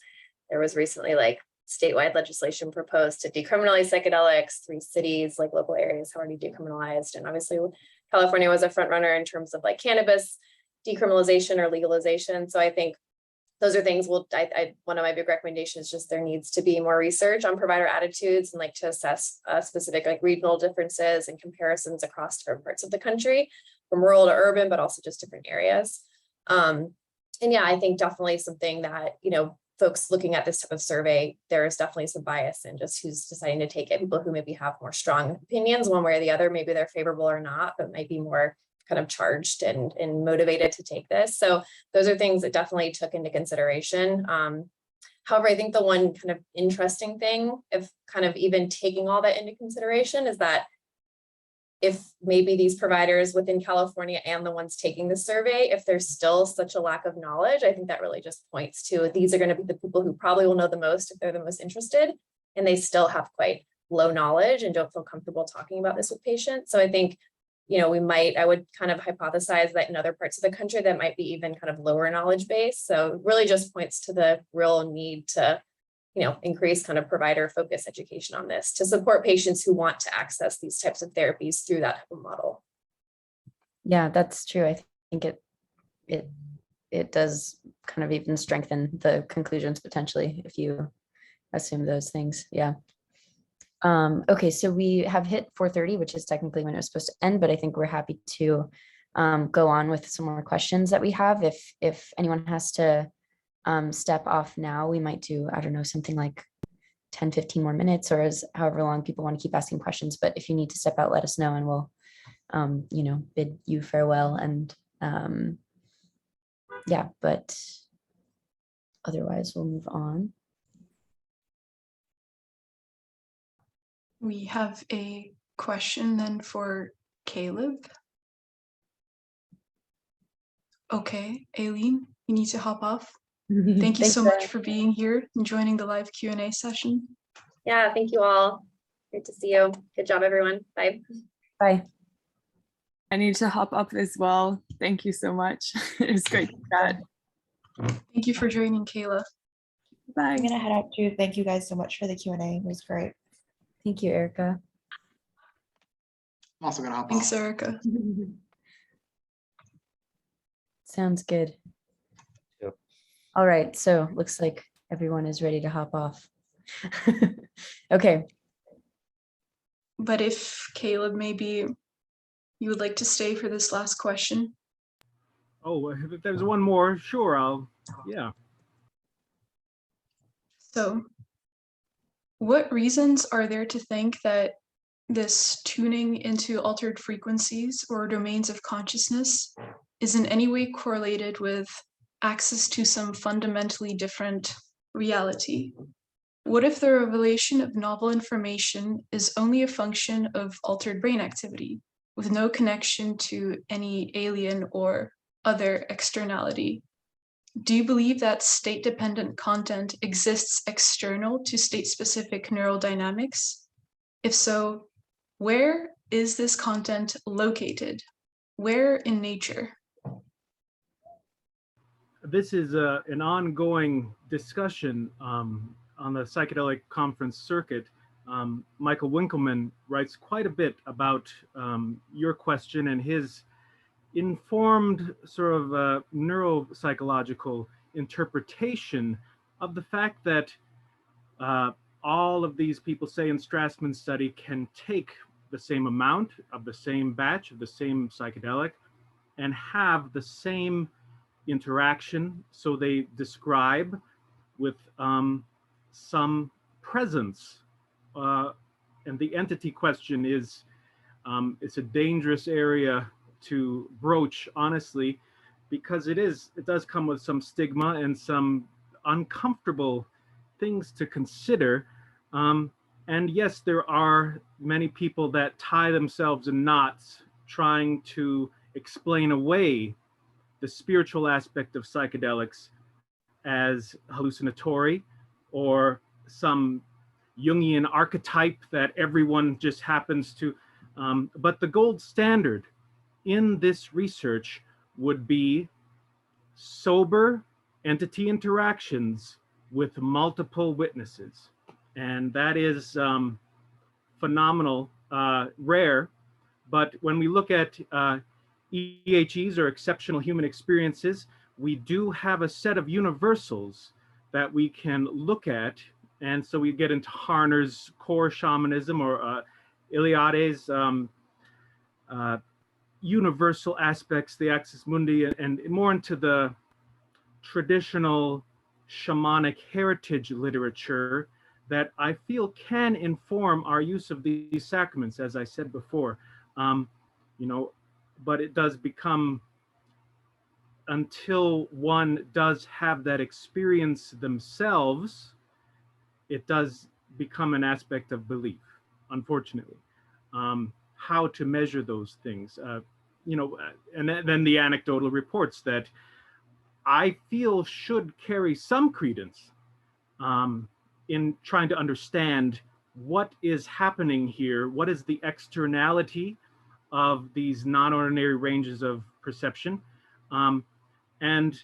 [SPEAKER 7] there was recently like statewide legislation proposed to decriminalize psychedelics. 3 cities, like local areas, have already decriminalized. And obviously California was a front runner in terms of like cannabis decriminalization or legalization. So I think those are things one of my big recommendations, just there needs to be more research on provider attitudes and like to assess specific like regional differences and comparisons across different parts of the country, from rural to urban, but also just different areas. And yeah, I think definitely something that, you know, folks looking at this type of survey, there is definitely some bias in just who's deciding to take it. People who maybe have more strong opinions one way or the other, maybe they're favorable or not, but might be more kind of charged and motivated to take this. So those are things that definitely took into consideration. However, I think the one kind of interesting thing of kind of even taking all that into consideration is that if maybe these providers within California and the ones taking the survey, if there's still such a lack of knowledge, I think that really just points to these are going to be the people who probably will know the most if they're the most interested, and they still have quite low knowledge and don't feel comfortable talking about this with patients. So I think, you know, I would kind of hypothesize that in other parts of the country that might be even kind of lower knowledge base. So it really just points to the real need to, you know, increase kind of provider focus education on this to support patients who want to access these types of therapies through that type of model.
[SPEAKER 4] Yeah, that's true. I think it does kind of even strengthen the conclusions potentially if you assume those things. Yeah. Okay, so we have hit 4:30, which is technically when it was supposed to end, but I think we're happy to go on with some more questions that we have. If anyone has to step off now, we might do, I don't know, something like 10, 15 more minutes, or as however long people want to keep asking questions. But if you need to step out, let us know and we'll, you know, bid you farewell. And yeah, but otherwise we'll move on.
[SPEAKER 1] We have a question then for Kaleb. Okay, Aileen, you need to hop off. Thank you so much for being here and joining the live Q&A session.
[SPEAKER 7] Yeah, thank you all. Great to see you. Good job, everyone. Bye.
[SPEAKER 4] Bye.
[SPEAKER 2] I need to hop up as well. Thank you so much. It was great to chat.
[SPEAKER 1] Thank you for joining, Kayla.
[SPEAKER 2] Bye.
[SPEAKER 14] I'm gonna head out too. Thank you guys so much for the Q&A. It was great.
[SPEAKER 4] Thank you, Erica.
[SPEAKER 9] I'm also gonna hop
[SPEAKER 1] Thanks,
[SPEAKER 9] off.
[SPEAKER 1] Erica.
[SPEAKER 4] Sounds good.
[SPEAKER 10] Yep.
[SPEAKER 4] All right, so looks like everyone is ready to hop off. Okay.
[SPEAKER 1] But if Caleb, maybe you would like to stay for this last question.
[SPEAKER 3] Oh, if there's one more, sure, yeah.
[SPEAKER 1] So, what reasons are there to think that this tuning into altered frequencies or domains of consciousness is in any way correlated with access to some fundamentally different reality? What if the revelation of novel information is only a function of altered brain activity, with no connection to any alien or other externality? Do you believe that state-dependent content exists external to state-specific neural dynamics? If so, where is this content located? Where in nature?
[SPEAKER 3] This is an ongoing discussion on the psychedelic conference circuit. Michael Winkelmann writes quite a bit about your question and his informed sort of neuropsychological interpretation of the fact that all of these people say in Strassman's study can take the same amount of the same batch of the same psychedelic and have the same interaction. So they describe with some presence. And the entity question is, it's a dangerous area to broach, honestly, because it does come with some stigma and some uncomfortable things to consider. And yes, there are many people that tie themselves in knots trying to explain away the spiritual aspect of psychedelics as hallucinatory or some Jungian archetype that everyone just happens to. But the gold standard in this research would be sober entity interactions with multiple witnesses. And that is phenomenal, rare. But when we look at EHEs, or exceptional human experiences, we do have a set of universals that we can look at. And so we get into Harner's core shamanism, or Eliade's universal aspects, the axis mundi, and more into the traditional shamanic heritage literature that I feel can inform our use of these sacraments, as I said before. But it does become, until one does have that experience themselves, it does become an aspect of belief, unfortunately. How to measure those things, and then the anecdotal reports that I feel should carry some credence in trying to understand what is happening here, what is the externality of these non-ordinary ranges of perception. And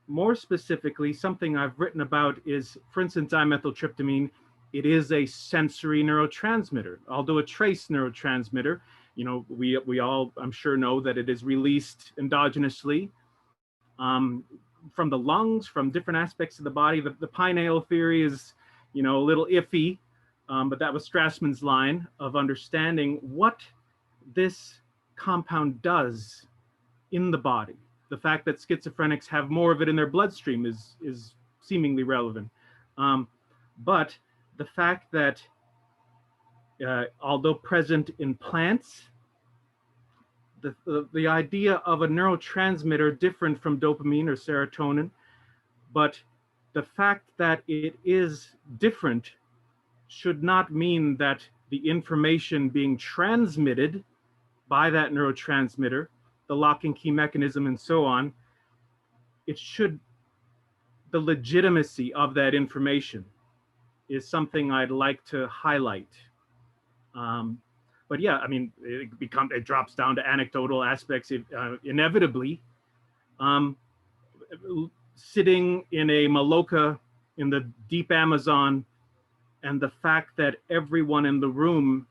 [SPEAKER 3] more specifically, something I've written about is, for instance, dimethyltryptamine. It is a sensory neurotransmitter, although a trace neurotransmitter. We all, I'm sure, know that it is released endogenously from the lungs, from different aspects of the body. The pineal theory is, a little iffy, but that was Strassman's line of understanding what this compound does in the body. The fact that schizophrenics have more of it in their bloodstream is seemingly relevant. But the fact that although present in plants, the idea of a neurotransmitter different from dopamine or serotonin, but the fact that it is different should not mean that the information being transmitted by that neurotransmitter, the lock and key mechanism and so on, the legitimacy of that information is something I'd like to highlight. But yeah, it drops down to anecdotal aspects inevitably. Sitting in a Maloka in the deep Amazon, and the fact that everyone in the room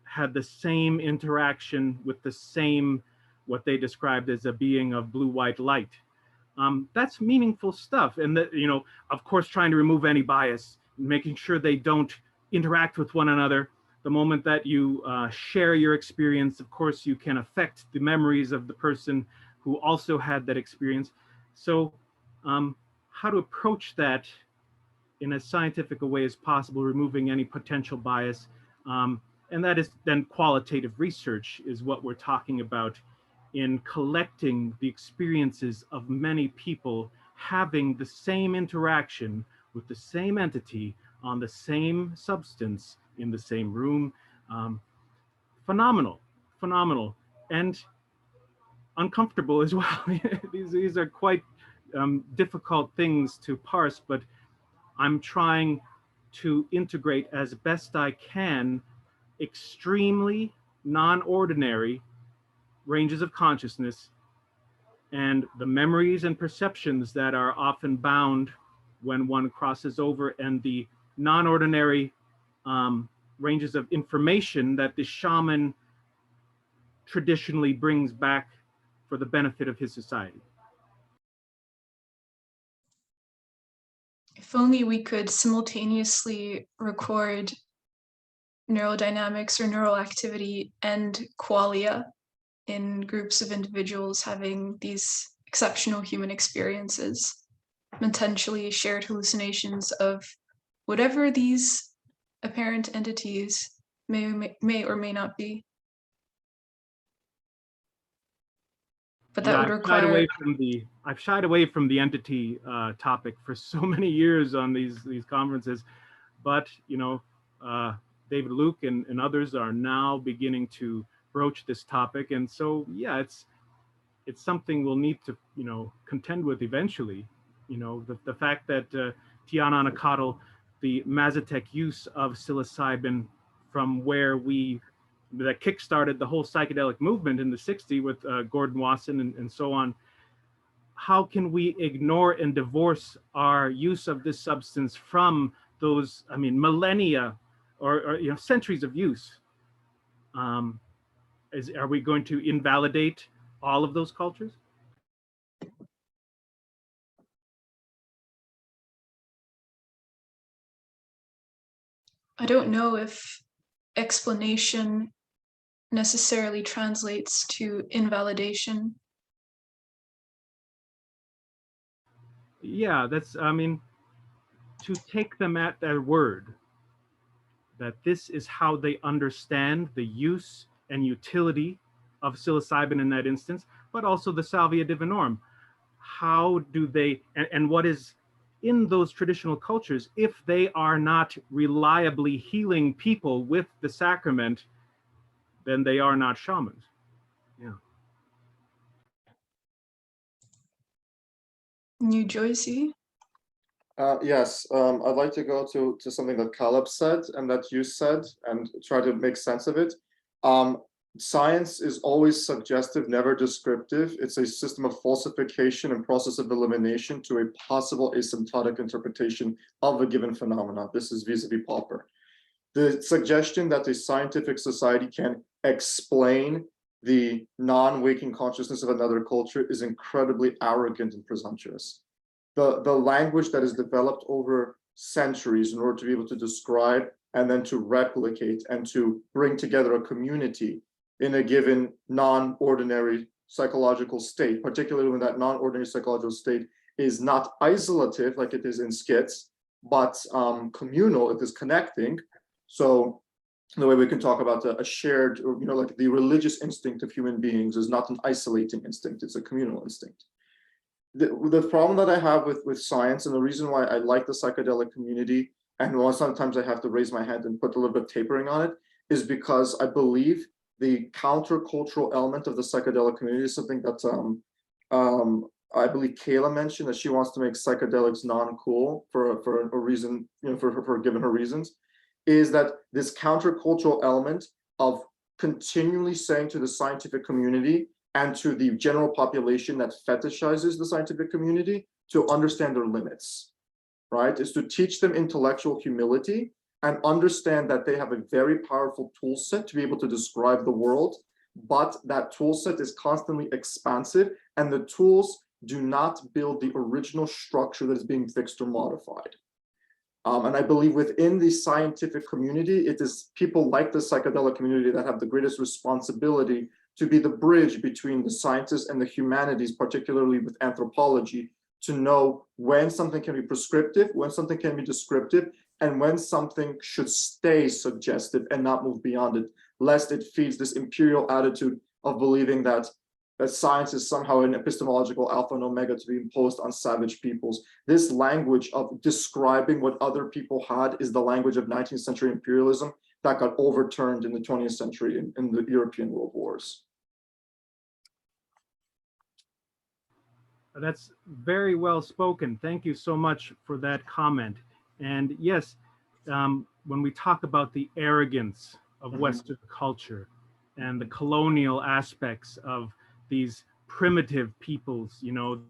[SPEAKER 3] had the same interaction with the same, what they described as a being of blue-white light. That's meaningful stuff. And that, you know, of course, trying to remove any bias, making sure they don't interact with one another. The moment that you share your experience, of course, you can affect the memories of the person who also had that experience. So how to approach that in as scientific a way as possible, removing any potential bias. And that is then qualitative research is what we're talking about in collecting the experiences of many people having the same interaction with the same entity on the same substance in the same room. Phenomenal, phenomenal, and uncomfortable as well. These are quite difficult things to parse, but I'm trying to integrate as best I can extremely non-ordinary ranges of consciousness and the memories and perceptions that are often bound when one crosses over, and the non-ordinary ranges of information that the shaman traditionally brings back for the benefit of his society.
[SPEAKER 1] If only we could simultaneously record neurodynamics or neural activity and qualia in groups of individuals having these exceptional human experiences, potentially shared hallucinations of whatever these apparent entities may or may not be. But that would require...
[SPEAKER 3] I've shied away from the entity topic for so many years on these conferences, but you know, David Luke and others are now beginning to broach this topic, and so yeah, it's something we'll need to, you know, contend with eventually. You know, the fact that Tiana Nakatl, the Mazatec use of psilocybin from where that kickstarted the whole psychedelic movement in the 60s with Gordon Wasson and so on. How can we ignore and divorce our use of this substance from those, I mean, millennia or you know, centuries of use? Are we going to invalidate all of those cultures?
[SPEAKER 1] I don't know if explanation necessarily translates to invalidation.
[SPEAKER 3] Yeah, that's, I mean, to take them at their word, that this is how they understand the use and utility of psilocybin in that instance, but also the salvia divinorum. How do they, and what is in those traditional cultures, if they are not reliably healing people with the sacrament, then they are not shamans. Yeah.
[SPEAKER 1] New Jersey?
[SPEAKER 13] Yes, I'd like to go to something that Kaleb said and that you said and try to make sense of it. Science is always suggestive, never descriptive. It's a system of falsification and process of elimination to a possible asymptotic interpretation of a given phenomena. This is vis-a-vis Popper. The suggestion that a scientific society can explain the non-waking consciousness of another culture is incredibly arrogant and presumptuous. The language that is developed over centuries in order to be able to describe and then to replicate and to bring together a community in a given non-ordinary psychological state, particularly when that non-ordinary psychological state is not isolative like it is in schits, but communal, it is connecting. So the way we can talk about a shared, or, you know, like the religious instinct of human beings is not an isolating instinct, it's a communal instinct. The problem that I have with science, and the reason why I like the psychedelic community, and why sometimes I have to raise my hand and put a little bit of tapering on it, is because I believe the countercultural element of the psychedelic community is something that I believe Kayla mentioned, that she wants to make psychedelics non-cool for a reason, you know, for given her reasons, is that this countercultural element of continually saying to the scientific community and to the general population that fetishizes the scientific community to understand their limits. right, is to teach them intellectual humility and understand that they have a very powerful tool set to be able to describe the world, but that tool set is constantly expansive, and the tools do not build the original structure that is being fixed or modified. And I believe within the scientific community, it is people like the psychedelic community that have the greatest responsibility to be the bridge between the sciences and the humanities, particularly with anthropology, to know when something can be prescriptive, when something can be descriptive, and when something should stay suggestive and not move beyond it, lest it feeds this imperial attitude of believing that science is somehow an epistemological alpha and omega to be imposed on savage peoples. This language of describing what other people had is the language of 19th century imperialism that got overturned in the 20th century in the European world wars.
[SPEAKER 3] That's very well spoken. Thank you so much for that comment. And yes, when we talk about the arrogance of Western culture and the colonial aspects of these primitive peoples, you know,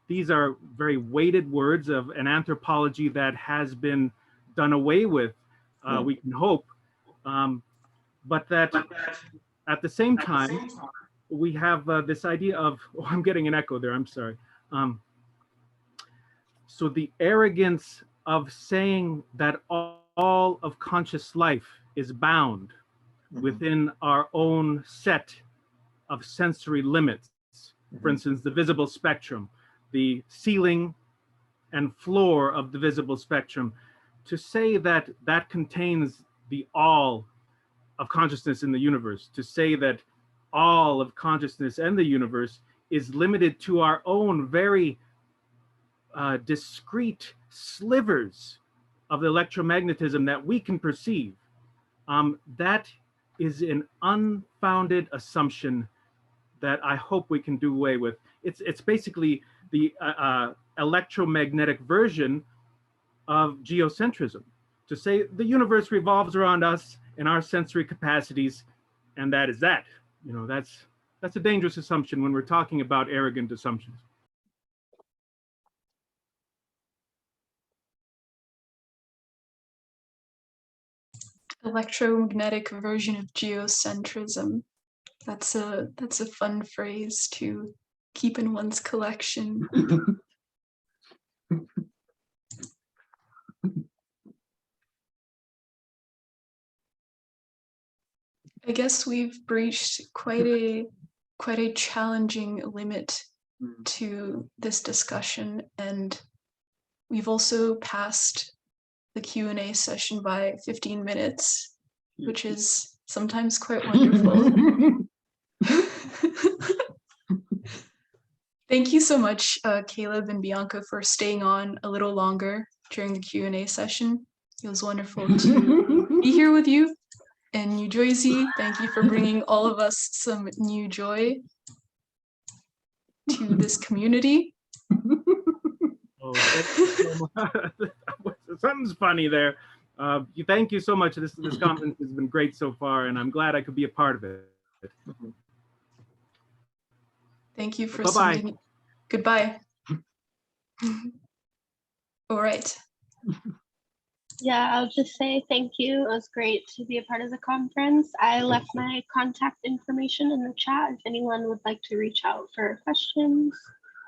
[SPEAKER 3] these are very weighted words of an anthropology that has been done away with, we can hope, but that at the same time, we have this idea of, oh, I'm getting an echo there, I'm sorry. So the arrogance of saying that all of conscious life is bound within our own set of sensory limits. For instance, the visible spectrum, the ceiling and floor of the visible spectrum, to say that that contains the all of consciousness in the universe, to say that all of consciousness and the universe is limited to our own very discrete slivers of the electromagnetism that we can perceive, that is an unfounded assumption that I hope we can do away with. It's basically the electromagnetic version of geocentrism, to say the universe revolves around us and our sensory capacities, and that is that. You know, that's a dangerous assumption when we're talking about arrogant assumptions.
[SPEAKER 1] Electromagnetic version of geocentrism. That's a fun phrase to keep in one's collection. I guess we've breached quite a challenging limit to this discussion, and we've also passed the Q&A session by 15 minutes, which is sometimes quite wonderful. Thank you so much, Kaleb and Bianca, for staying on a little longer during the Q&A session. It was wonderful to be here with you in New Jersey. Thank you for bringing all of us some new joy to this community.
[SPEAKER 3] Oh, so something's funny there. Thank you so much. This conference has been great so far, and I'm glad I could be a part of it.
[SPEAKER 1] Thank you for
[SPEAKER 3] Bye-bye.
[SPEAKER 1] sending. Goodbye. All right.
[SPEAKER 12] Yeah, I'll just say thank you. It was great to be a part of the conference. I left my contact information in the chat. If anyone would like to reach out for questions,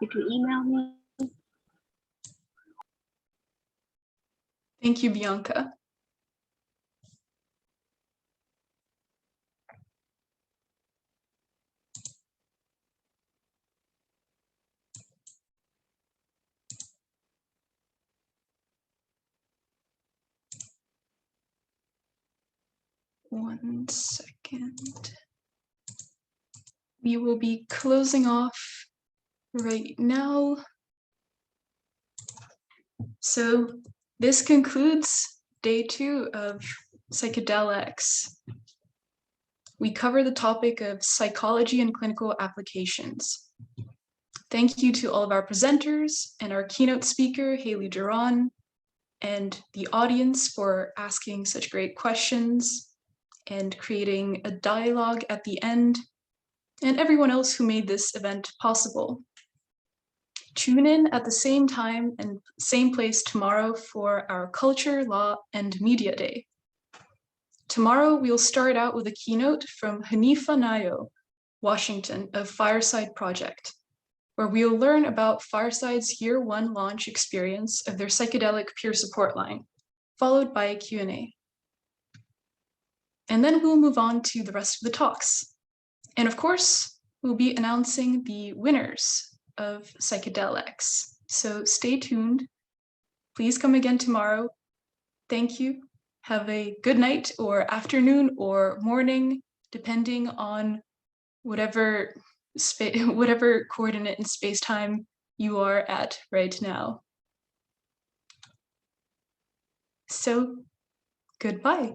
[SPEAKER 12] you can email me.
[SPEAKER 1] Thank you, Bianca. One second. We will be closing off right now. So this concludes day 2 of PsychedelX. We cover the topic of psychology and clinical applications. Thank you to all of our presenters and our keynote speaker, Haley Duran, and the audience for asking such great questions and creating a dialogue at the end, and everyone else who made this event possible. tune in at the same time and same place tomorrow for our Culture, Law, and Media Day. Tomorrow, we'll start out with a keynote from Hanifa Nayo, Washington, of Fireside Project, where we'll learn about Fireside's year one launch experience of their psychedelic peer support line, followed by a Q&A. And then we'll move on to the rest of the talks. And of course, we'll be announcing the winners of PsychedelX. So stay tuned. Please come again tomorrow. Thank you. Have a good night or afternoon or morning, depending on whatever coordinate in space-time you are at right now. So, goodbye.